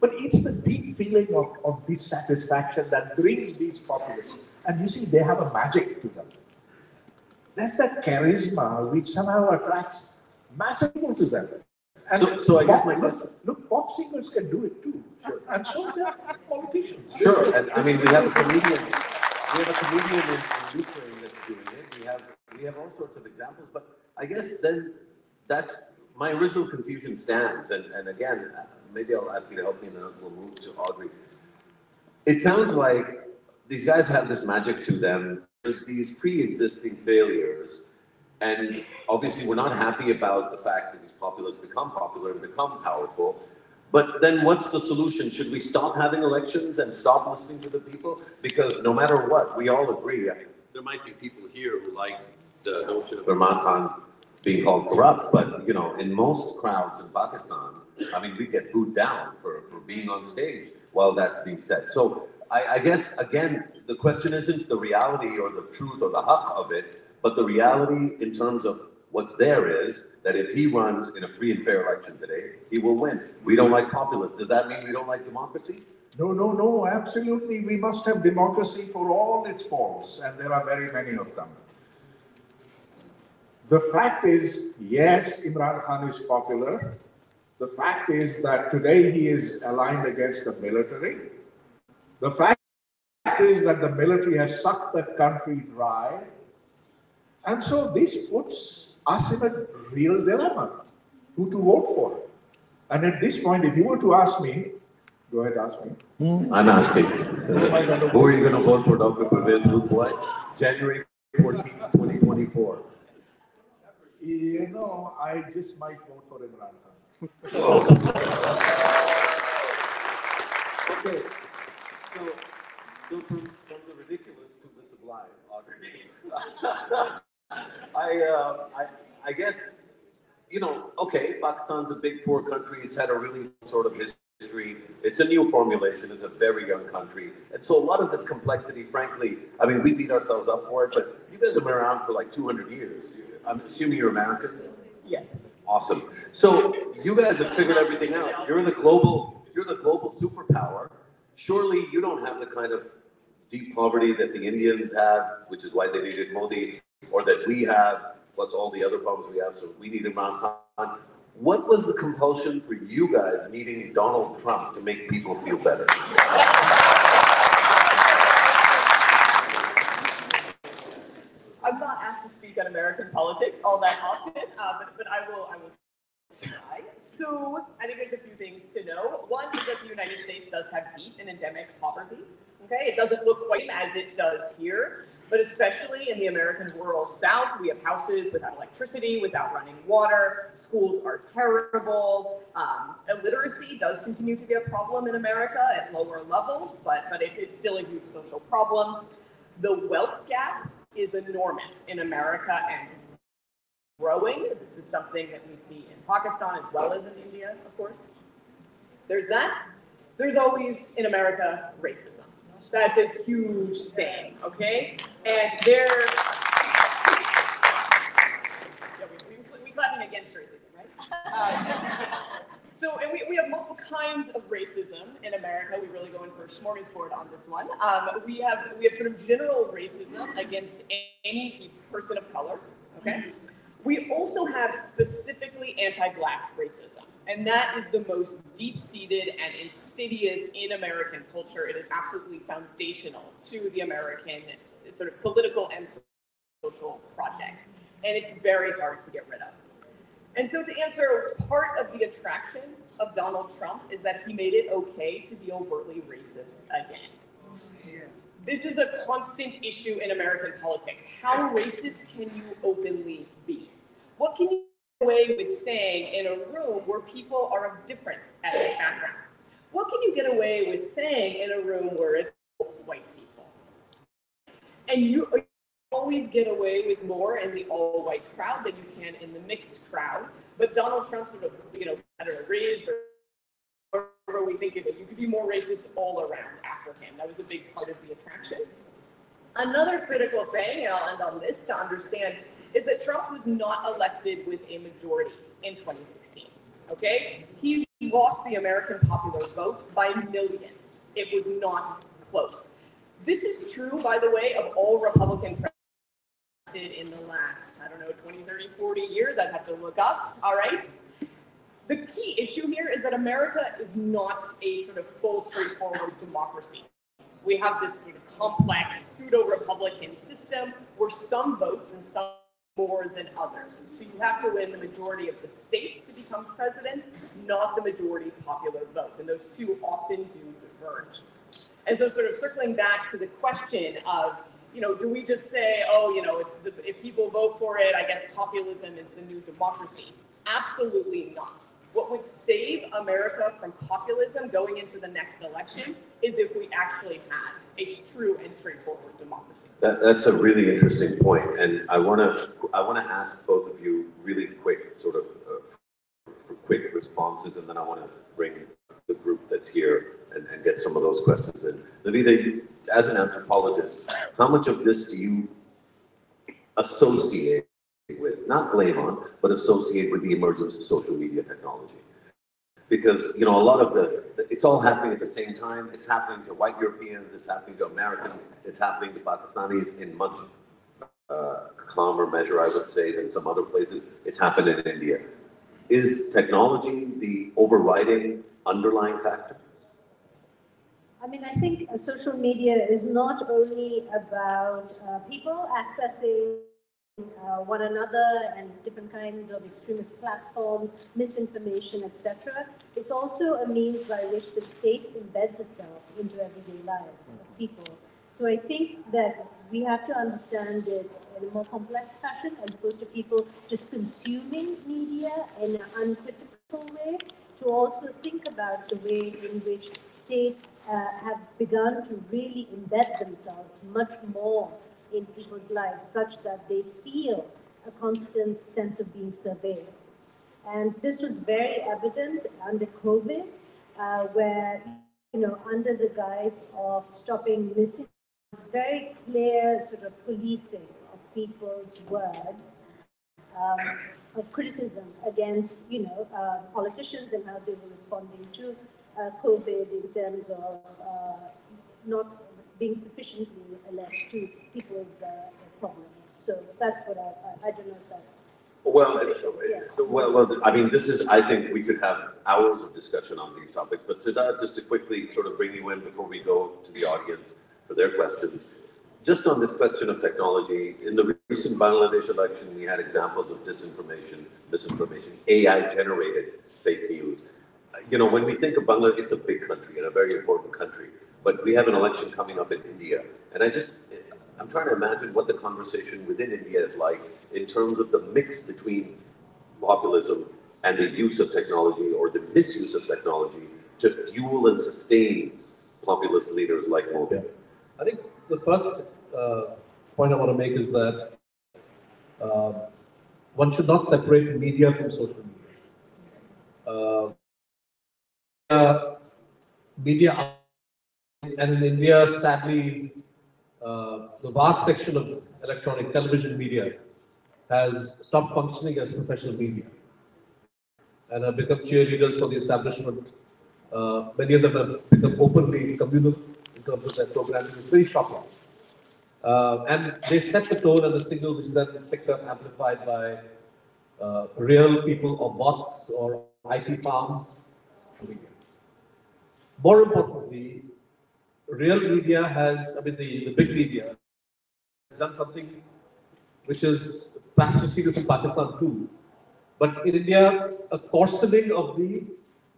But it's the deep feeling of dissatisfaction that brings these populists. And you see, they have a magic to them. There's that charisma which somehow attracts massive people to them. And so I guess my question. Look, pop singers can do it too. Sure. And so can politicians. Sure, and I mean, we have a comedian in Ukraine that's doing it. We have all sorts of examples, but I guess then that's my original confusion stands. And again, maybe I'll ask you to help me, and then we'll move to Audrey. It sounds like these guys have this magic to them. There's these pre-existing failures, and obviously we're not happy about the fact that these populists become popular and become powerful. But then what's the solution? Should we stop having elections and stop listening to the people? Because no matter what, we all agree. I mean, there might be people here who like the notion of Imran Khan being called corrupt, but you know, in most crowds in Pakistan, I mean, we get booed down for being on stage while that's being said. So I guess, again, the question isn't the reality or the truth or the haqq of it, but the reality in terms of what's there is that if he runs in a free and fair election today, he will win. We don't like populists. Does that mean we don't like democracy? No, absolutely. We must have democracy for all its forms, and there are very many of them. The fact is, yes, Imran Khan is popular. The fact is that today he is aligned against the military. The fact is that the military has sucked the country dry. And so this puts us in a real dilemma, who to vote for. And at this point, if you were to ask me, go ahead, ask me. I'm asking. Who are you going to vote for, Dr. Pervez Hoodbhoy? January 14th, 2024. You know, I just might vote for Imran Khan. Okay. So from the ridiculous to the sublime, Audrey. I guess, you know, okay, Pakistan's a big, poor country. It's had a really sort of history. It's a new formulation. It's a very young country. And so a lot of this complexity, frankly, I mean, we beat ourselves up for it, but you guys have been around for like 200 years. I'm assuming you're American? Yes. Awesome. So you guys have figured everything out. You're the global superpower. Surely you don't have the kind of deep poverty that the Indians have, which is why they needed Modi, or that we have, plus all the other problems we have, so we need Imran Khan. What was the compulsion for you guys needing Donald Trump to make people feel better? I'm not asked to speak on American politics all that often, but I will try. So I think there's a few things to know. One is that the United States does have deep and endemic poverty. Okay, it doesn't look quite as it does here, but especially in the American rural South, we have houses without electricity, without running water. Schools are terrible. Illiteracy does continue to be a problem in America at lower levels, but it's still a huge social problem. The wealth gap is enormous in America and growing. This is something that we see in Pakistan as well as in India, of course. There's that. There's always, in America, racism. That's a huge thing, okay? And we clapping against racism, right? And we have multiple kinds of racism in America. We really go in for a smorgasbord on this one. We have sort of general racism against any person of color, okay? We also have specifically anti-Black racism, and that is the most deep-seated and insidious in American culture. It is absolutely foundational to the American sort of political and social projects, and it's very hard to get rid of. And so to answer, part of the attraction of Donald Trump is that he made it okay to be overtly racist again. This is a constant issue in American politics. How racist can you openly be? What can you get away with saying in a room where people are of different ethnic backgrounds? What can you get away with saying in a room where it's white people? And you always get away with more in the all-white crowd than you can in the mixed crowd. But Donald Trump sort of, I don't know, raised or whatever we think of it. You could be more racist all around after him. That was a big part of the attraction. Another critical thing, and I'll end on this to understand, is that Trump was not elected with a majority in 2016. Okay? He lost the American popular vote by millions. It was not close. This is true, by the way, of all Republican presidents in the last, 20, 30, 40 years. I'd have to look up, all right? The key issue here is that America is not a sort of full, straightforward democracy. We have this sort of complex pseudo-republican system where some votes and some more than others. So you have to win the majority of the states to become president, not the majority popular vote. And those two often do diverge. And so sort of circling back to the question of, do we just say, if people vote for it, I guess populism is the new democracy? Absolutely not. What would save America from populism going into the next election is if we actually had a true and straightforward democracy. That's a really interesting point, and I want to ask both of you really quick, sort of for quick responses, and then I want to bring the group that's here and get some of those questions in. Naveeda, as an anthropologist, how much of this do you associate with, not blame on, but associate with the emergence of social media technology? Because, a lot of it's all happening at the same time. It's happening to white Europeans, it's happening to Americans, it's happening to Pakistanis in much calmer measure, I would say, than some other places. It's happened in India. Is technology the overriding underlying factor? I think social media is not only about people accessing one another and different kinds of extremist platforms, misinformation, etc. It's also a means by which the state embeds itself into everyday lives of people. So I think that we have to understand it in a more complex fashion as opposed to people just consuming media in an uncritical way, to also think about the way in which states have begun to really embed themselves much more in people's lives, such that they feel a constant sense of being surveilled. And this was very evident under COVID, where, under the guise of stopping missing, very clear sort of policing of people's words, of criticism against, politicians and how they were responding to COVID in terms of not being sufficiently alert to people's problems. So that's what I don't know if that's... Well, I think we could have hours of discussion on these topics, but Siddharth, just to quickly sort of bring you in before we go to the audience for their questions, just on this question of technology, in the recent Bangladesh election, we had examples of disinformation, misinformation, AI-generated fake news. When we think of Bangladesh, it's a big country and a very important country, but we have an election coming up in India, and I'm trying to imagine what the conversation within India is like in terms of the mix between populism and the use of technology or the misuse of technology to fuel and sustain populist leaders like Modi. Yeah. I think the first point I want to make is that one should not separate media from social media. Media, and in India, sadly, the vast section of electronic television media has stopped functioning as professional media and have become cheerleaders for the establishment. Many of them have become openly communal in terms of their programming. It's very shocking. And they set the tone and the signal, which is then picked up, amplified by real people or bots or IT farms. More importantly, real media has, the big media has done something which is, perhaps you see this in Pakistan too, but in India, a coarsening of the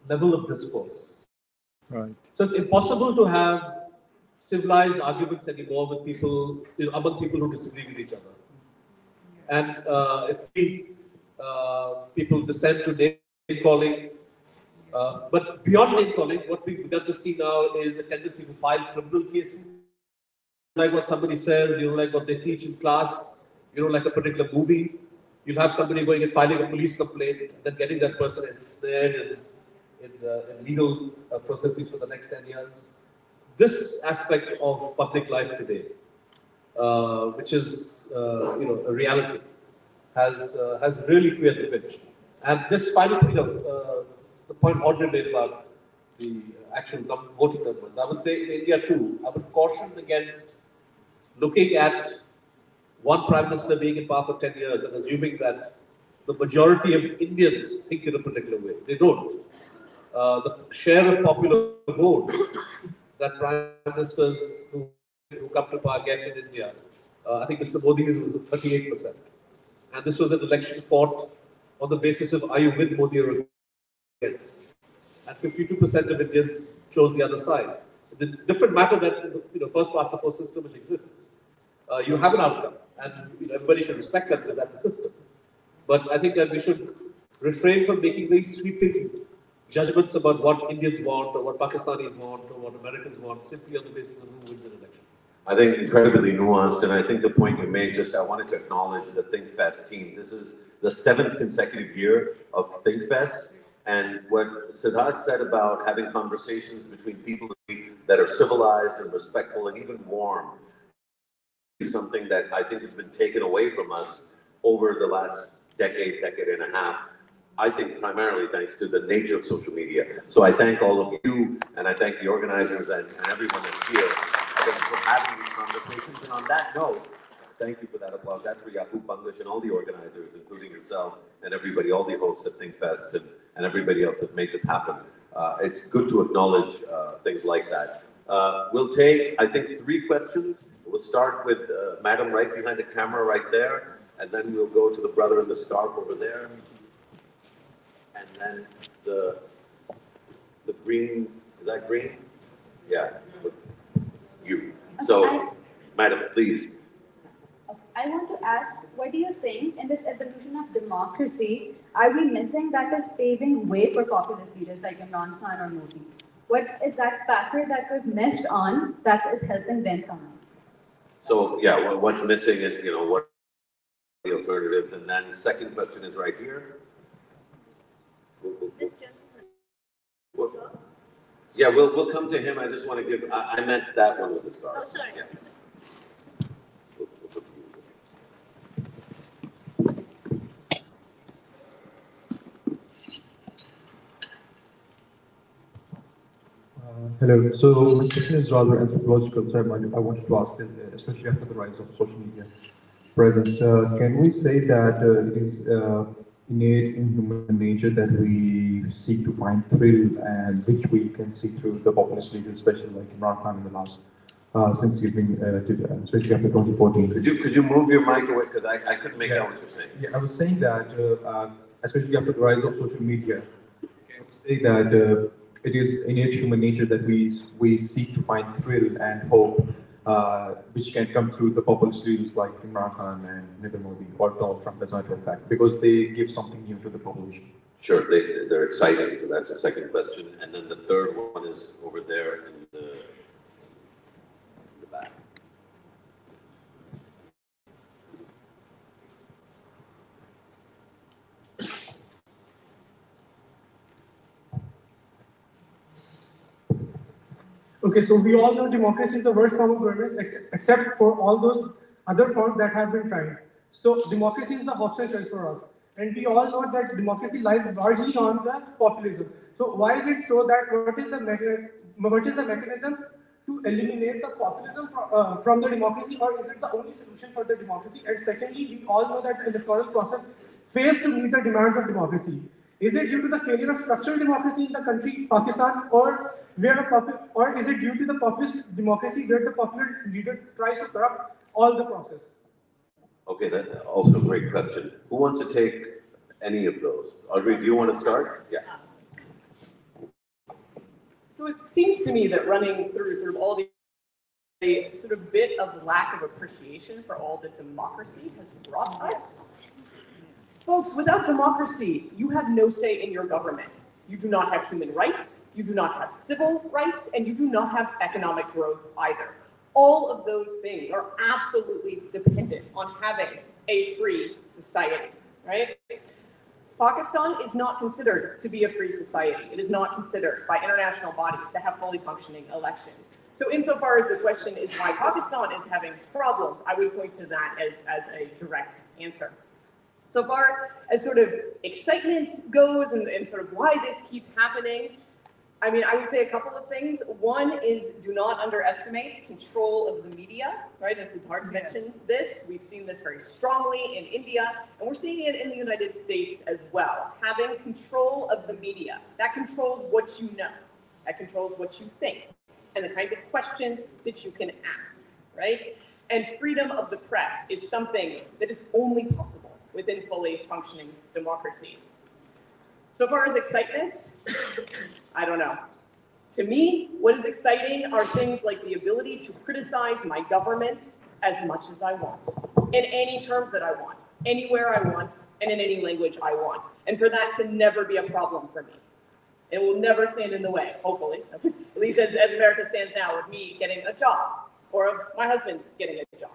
level of discourse. Right. So it's impossible to have civilized arguments anymore with people, among people who disagree with each other. And it's People descend to name calling. But beyond name calling, what we've begun to see now is a tendency to file criminal cases. You don't like what somebody says, you don't like what they teach in class, you don't like a particular movie. You'll have somebody going and filing a police complaint, and then getting that person ensnared in legal processes for the next 10 years. This aspect of public life today, which is a reality, has really queered the pitch. And just finally, the point Audrey made about the actual voting numbers, I would say in India too, I would caution against looking at one Prime Minister being in power for 10 years and assuming that the majority of Indians think in a particular way. They don't. The share of popular vote that Prime Ministers who come to power get in India, I think Mr. Modi's was 38%. And this was an election fought on the basis of are you with Modi or against? And 52% of Indians chose the other side. It's a different matter that in the first past the post system which exists, you have an outcome, and everybody should respect that because that's a system. But I think that we should refrain from making very sweeping judgments about what Indians want or what Pakistanis want or what Americans want simply on the basis of who wins an election. I think incredibly nuanced, and I think the point you made, I wanted to acknowledge the ThinkFest team. This is the 7th consecutive year of ThinkFest, and what Siddharth said about having conversations between people that are civilized and respectful and even warm is something that I think has been taken away from us over the last decade and a half. I think primarily thanks to the nature of social media. So I thank all of you, and I thank the organizers and everyone that's here for having these conversations. And on that note, thank you for that applause. That's for Yaqub Banglish and all the organizers, including yourself and everybody, all the hosts at ThinkFest and everybody else that make this happen. It's good to acknowledge things like that. We'll take, I think, 3 questions. We'll start with Madam right behind the camera right there, and then we'll go to the brother in the scarf over there. And then the green, is that green? Yeah, you. So, Madam, please. I want to ask, what do you think in this evolution of democracy, are we missing that is paving way for populist leaders like Imran Khan or Modi? What is that factor that we've missed on that is helping them come out? So, yeah, what's missing and, what are the alternatives? And then the second question is right here. This gentleman. Yeah, we'll come to him. I just want to give, I meant that one with the scarf. Oh, sorry. Yeah. Hello. So my question is rather anthropological, so I wanted to ask, especially after the rise of social media presence, can we say that it is innate in human nature that we seek to find thrill, and which we can see through the populist leaders, especially like Imran Khan in the last, since he's been elected, especially after 2014. Could you move your mic away, because I couldn't make out what you're saying. Yeah, I was saying that, especially after the rise of social media, can we say that it is innate human nature that we seek to find thrill and hope, which can come through the populist leaders like Imran Khan and Narendra Modi or Donald Trump, as a matter of fact, because they give something new to the population. Sure, they're exciting, so that's the second question. And then the third one is over there in the back. Okay, so we all know democracy is the worst form of government, except for all those other forms that have been tried. So democracy is the Hobson's choice for us. And we all know that democracy lies largely on the populism. So why is it so that what is the mechanism to eliminate the populism from the democracy, or is it the only solution for the democracy? And secondly, we all know that the electoral process fails to meet the demands of democracy. Is it due to the failure of structural democracy in the country, Pakistan, or is it due to the populist democracy where the popular leader tries to corrupt all the process? Okay, that's also a great question. Who wants to take any of those? Audrey, do you want to start? Yeah. So it seems to me that running through sort of all the sort of bit of lack of appreciation for all that democracy has brought us Folks, without democracy, you have no say in your government. You do not have human rights, you do not have civil rights, and you do not have economic growth either. All of those things are absolutely dependent on having a free society, right? Pakistan is not considered to be a free society. It is not considered by international bodies to have fully functioning elections. So insofar as the question is why Pakistan is having problems, I would point to that as a direct answer. So far as sort of excitement goes and sort of why this keeps happening, I mean, I would say a couple of things. One is do not underestimate control of the media, right? As Siddharth mentioned this, we've seen this very strongly in India, and we're seeing it in the United States as well. Having control of the media, that controls what you know, that controls what you think, and the kinds of questions that you can ask, right? And freedom of the press is something that is only possible within fully functioning democracies. So far as excitement, I don't know. To me, what is exciting are things like the ability to criticize my government as much as I want, in any terms that I want, anywhere I want, and in any language I want. And for that to never be a problem for me. It will never stand in the way, hopefully, at least as America stands now, of me getting a job, or of my husband getting a job,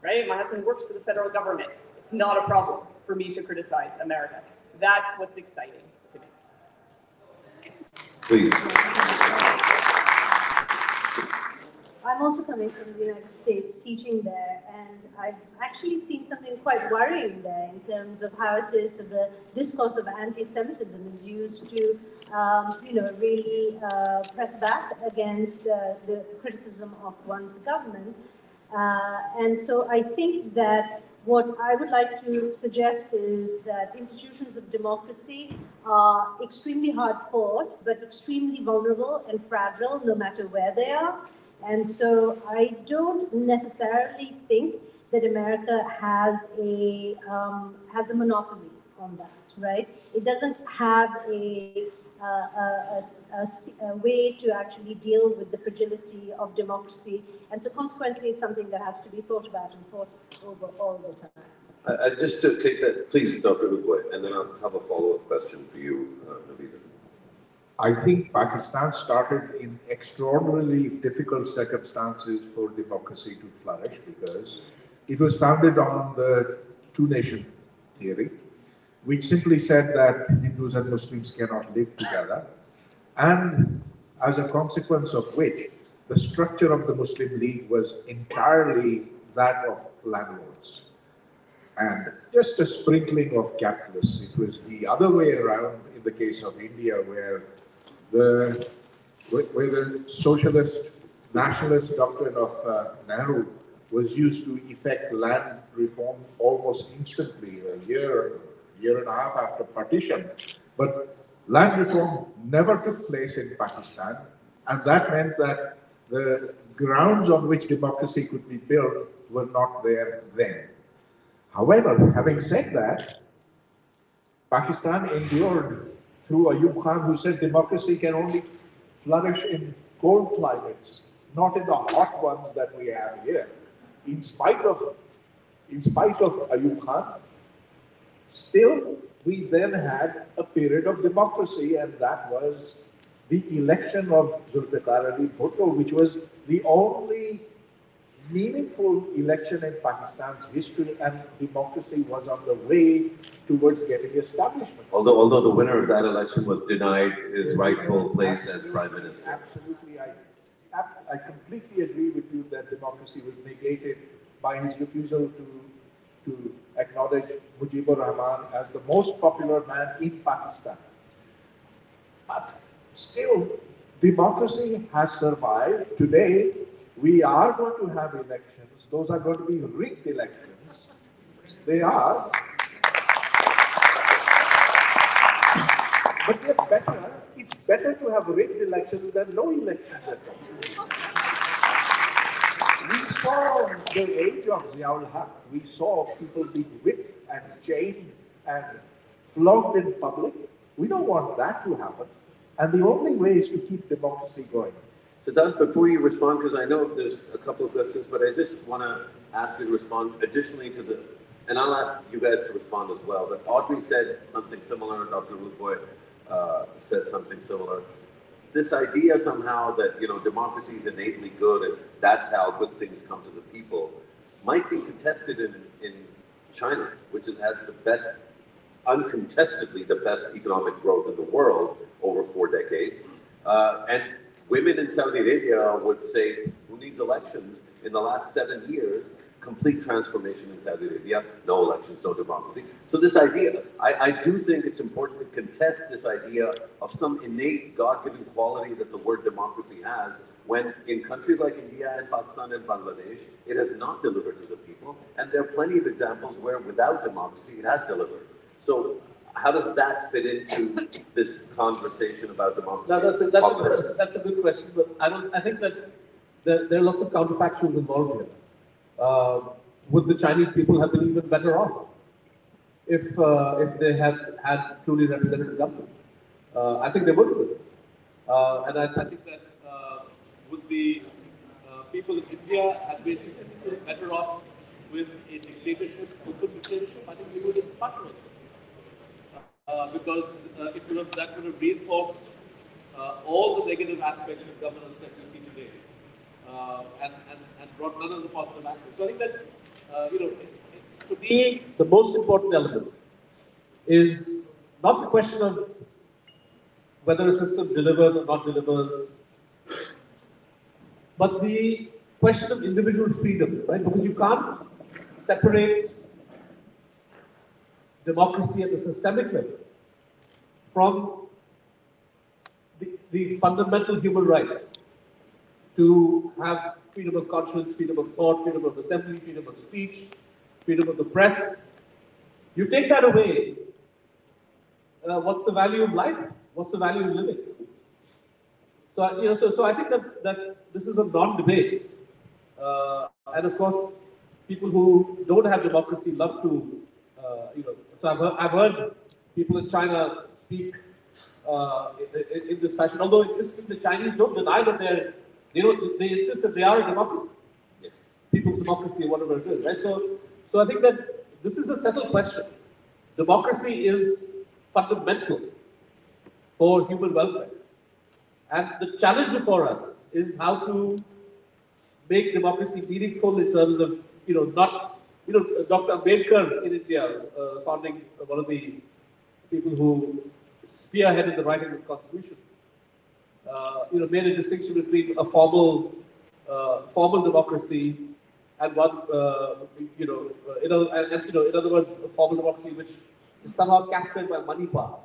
right? My husband works for the federal government. It's not a problem for me to criticize America. That's what's exciting to me. Please. I'm also coming from the United States, teaching there, and I've actually seen something quite worrying there in terms of how it is that the discourse of anti-Semitism is used to, really press back against the criticism of one's government. And so I think that what I would like to suggest is that institutions of democracy are extremely hard fought, but extremely vulnerable and fragile no matter where they are. And so I don't necessarily think that America has a monopoly on that, right? It doesn't have a way to actually deal with the fragility of democracy, and so consequently it's something that has to be thought about and thought over all the time. Just to take that, please, Dr. Hoodbhoy, and then I'll have a follow-up question for you, Naveeda. I think Pakistan started in extraordinarily difficult circumstances for democracy to flourish because it was founded on the two-nation theory, which simply said that Hindus and Muslims cannot live together, and as a consequence of which, the structure of the Muslim League was entirely that of landlords. And just a sprinkling of capitalists. It was the other way around in the case of India, where the socialist, nationalist doctrine of Nehru was used to effect land reform almost instantly, a year and a half after partition. But land reform never took place in Pakistan, and that meant that the grounds on which democracy could be built were not there then. However, having said that, Pakistan endured through Ayub Khan, who said democracy can only flourish in cold climates, not in the hot ones that we have here. In spite of Ayub Khan, still we then had a period of democracy, and that was the election of Zulfikar Ali Bhutto, which was the only meaningful election in Pakistan's history, and democracy was on the way towards getting establishment. Although the winner of that election was denied his rightful place as Prime Minister. Absolutely, I completely agree with you that democracy was negated by his refusal to acknowledge Mujibur Rahman as the most popular man in Pakistan. But still, democracy has survived. Today, we are going to have elections. Those are going to be rigged elections. They are. But it's better to have rigged elections than no elections at all. We saw the age of Ziaul Haq. We saw people being whipped and chained and flogged in public. We don't want that to happen. And the only way is to keep democracy going. Siddharth, before you respond, because I know there's a couple of questions, but I just want to ask you to respond additionally to and I'll ask you guys to respond as well, but Audrey said something similar, and Dr. Hoodbhoy said something similar. This idea somehow that, democracy is innately good and that's how good things come to the people might be contested in China, which has had the best, uncontestedly the best economic growth in the world over 4 decades. And women in Saudi Arabia would say, who needs elections? In the last 7 years, complete transformation in Saudi Arabia, no elections, no democracy. So this idea, I do think it's important to contest this idea of some innate God-given quality that the word democracy has, when in countries like India and Pakistan and Bangladesh, it has not delivered to the people. And there are plenty of examples where without democracy, it has delivered. So how does that fit into this conversation about democracy? No, that's a good question, but I think that there are lots of counterfactuals involved here. Would the Chinese people have been even better off if they had truly representative government? I think they would have been. And I think that would the people of India have been better off with a dictatorship, open dictatorship? I think we would have much worse. Because that would have reinforced all the negative aspects of governance that we see today. And brought none of the positive aspects. So I think that, to me, the most important element is not the question of whether a system delivers or not delivers, but the question of individual freedom, right? Because you can't separate democracy at the systemic level from the fundamental human right to have freedom of conscience, freedom of thought, freedom of assembly, freedom of speech, freedom of the press. You take that away, what's the value of life? What's the value of living? So, so I think that this is a non-debate. And of course, people who don't have democracy love to, so I've heard people in China speak in this fashion, although the Chinese don't deny that they insist that they are a democracy. Yes. People's democracy or whatever it is, right? So I think that this is a settled question. Democracy is fundamental for human welfare. And the challenge before us is how to make democracy meaningful in terms of, Dr. Ambedkar in India, founding one of the people who spearheaded the writing of the Constitution, made a distinction between a formal democracy and one, in other words, a formal democracy which is somehow captured by money power,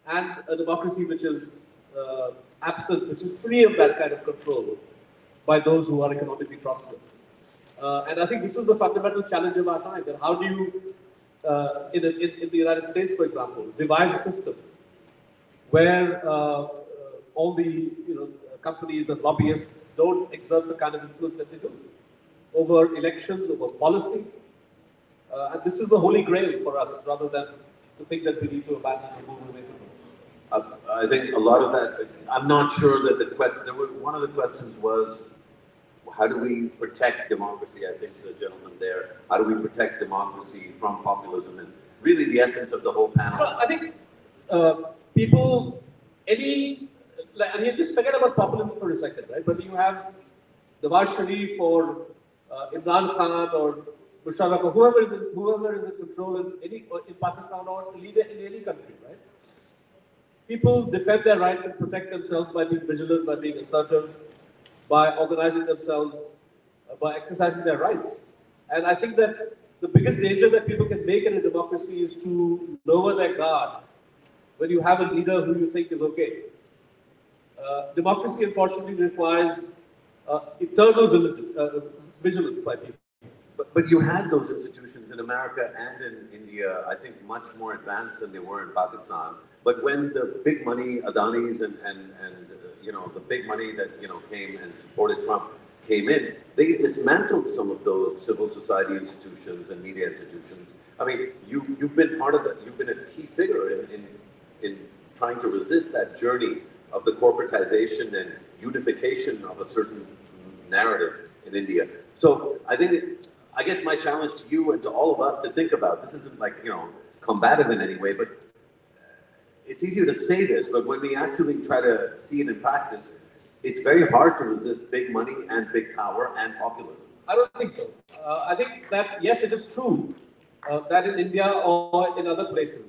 and a democracy which is absent, which is free of that kind of control by those who are economically prosperous. And I think this is the fundamental challenge of our time. That how do you, in the United States, for example, devise a system where all the companies and lobbyists don't exert the kind of influence that they do over elections, over policy. And this is the holy grail for us, rather than to think that we need to abandon or move away from it. I think a lot of that, I'm not sure that the question, one of the questions was, how do we protect democracy? I think the gentleman there, how do we protect democracy from populism? And really the essence of the whole panel. Well, I think people, just forget about populism for a second, right? But you have Nawaz Sharif or Imran Khan or Mosharraf or whoever is in control in Pakistan or a leader in any country, right? People defend their rights and protect themselves by being vigilant, by being assertive, by organizing themselves, by exercising their rights. And I think that the biggest danger that people can make in a democracy is to lower their guard when you have a leader who you think is okay. Democracy, unfortunately, requires eternal vigilance by people. But you had those institutions in America and in India, I think much more advanced than they were in Pakistan. But when the big money, Adani's and the big money that came and supported Trump came in, they dismantled some of those civil society institutions and media institutions. I mean, you've been part of that. You've been a key figure in trying to resist that journey of the corporatization and unification of a certain narrative in India. So I think I guess my challenge to you and to all of us to think about, this isn't like, you know, combative in any way, but it's easier to say this, but when we actually try to see it in practice, it's very hard to resist big money and big power and populism. I don't think so. I think that, yes, it is true that in India or in other places,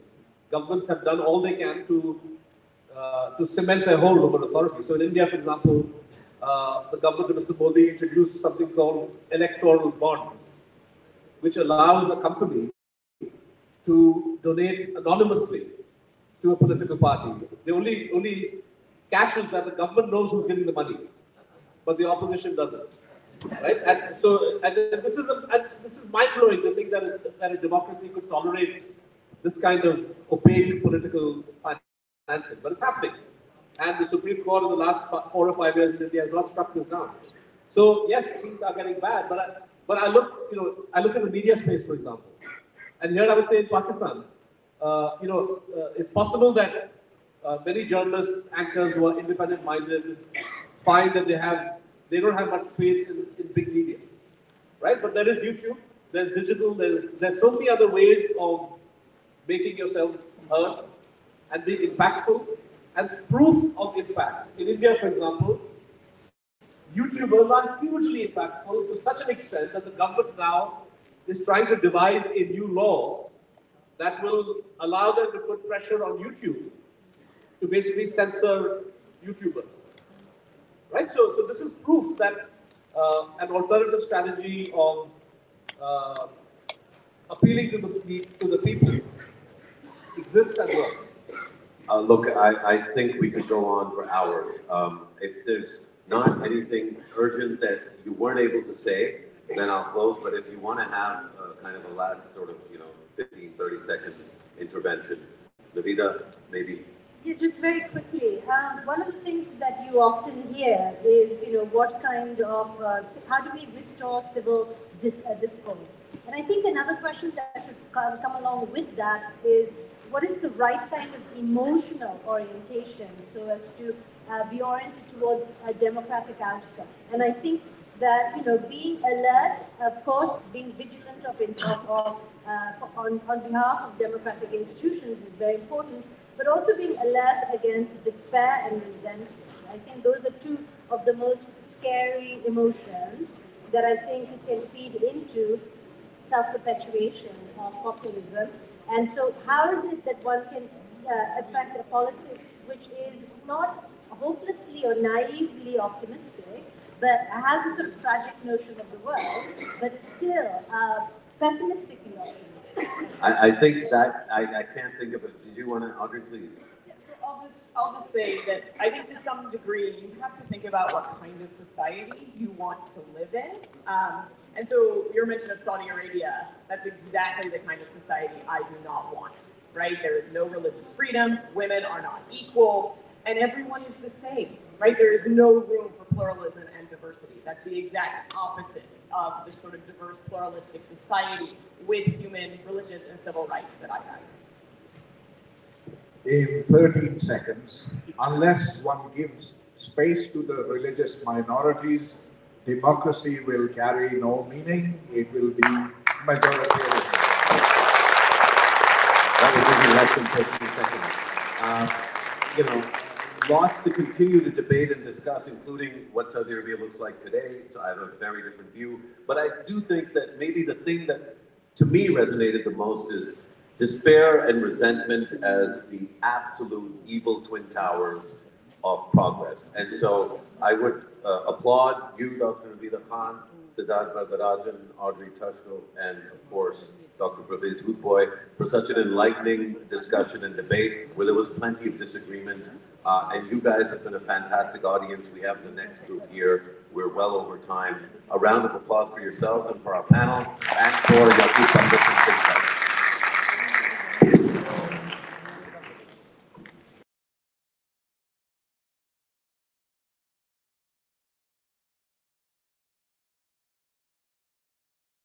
governments have done all they can to cement their hold over authority. So in India, for example, the government of Mr. Modi introduced something called electoral bonds, which allows a company to donate anonymously to a political party. The only catch is that the government knows who's getting the money, but the opposition doesn't. Right? And so, this is mind-blowing to think that a democracy could tolerate this kind of opaque political financing, but it's happening. And the Supreme Court in the last 4 or 5 years in India has not struck this down. So yes, things are getting bad, but I look at the media space, for example, and here I would say in Pakistan, it's possible that many journalists, anchors who are independent-minded find that they don't have much space in big media, right? But there is YouTube, there's digital, there's so many other ways of making yourself heard and being impactful, and proof of impact. In India, for example, YouTubers are hugely impactful to such an extent that the government now is trying to devise a new law that will allow them to put pressure on YouTube to basically censor YouTubers. Right? So this is proof that an alternative strategy of appealing to the people exists and works. Look, I think we could go on for hours. If there's not anything urgent that you weren't able to say, then I'll close. But if you want to have kind of a last sort of, 15, 30-second intervention, Naveeda, maybe. Yeah, just very quickly. One of the things that you often hear is, what kind of, how do we restore civil discourse? And I think another question that should come along with that is, what is the right kind of emotional orientation so as to be oriented towards a democratic outcome? And I think that, being alert, of course, being vigilant on behalf of democratic institutions is very important, but also being alert against despair and resentment. I think those are two of the most scary emotions that I think can feed into self-perpetuation of populism. And so how is it that one can affect a politics which is not hopelessly or naively optimistic, but has a sort of tragic notion of the world, but is still pessimistically optimistic? I think that, I can't think of it. Did you want to, Audrey, please? Yeah, so I'll just say that I think to some degree you have to think about what kind of society you want to live in. And so your mention of Saudi Arabia, that's exactly the kind of society I do not want, right? There is no religious freedom, women are not equal, and everyone is the same, right? There is no room for pluralism and diversity. That's the exact opposite of the sort of diverse, pluralistic society with human, religious, and civil rights that I value. In 13 seconds, unless one gives space to the religious minorities, democracy will carry no meaning. It will be majoritarian. That will give you less than 15 seconds. Lots to continue to debate and discuss, including what Saudi Arabia looks like today. So I have a very different view. But I do think that maybe the thing that to me resonated the most is despair and resentment as the absolute evil twin towers of progress. And so I would applaud you, Dr. Naveeda Khan, Siddharth Varadarajan, Audrey Truschke, and of course, Dr. Pervez Hoodbhoy, for such an enlightening discussion and debate where there was plenty of disagreement. And you guys have been a fantastic audience. We have the next group here. We're well over time. A round of applause for yourselves and for our panel and for Yaqub Pandit and Siddharth.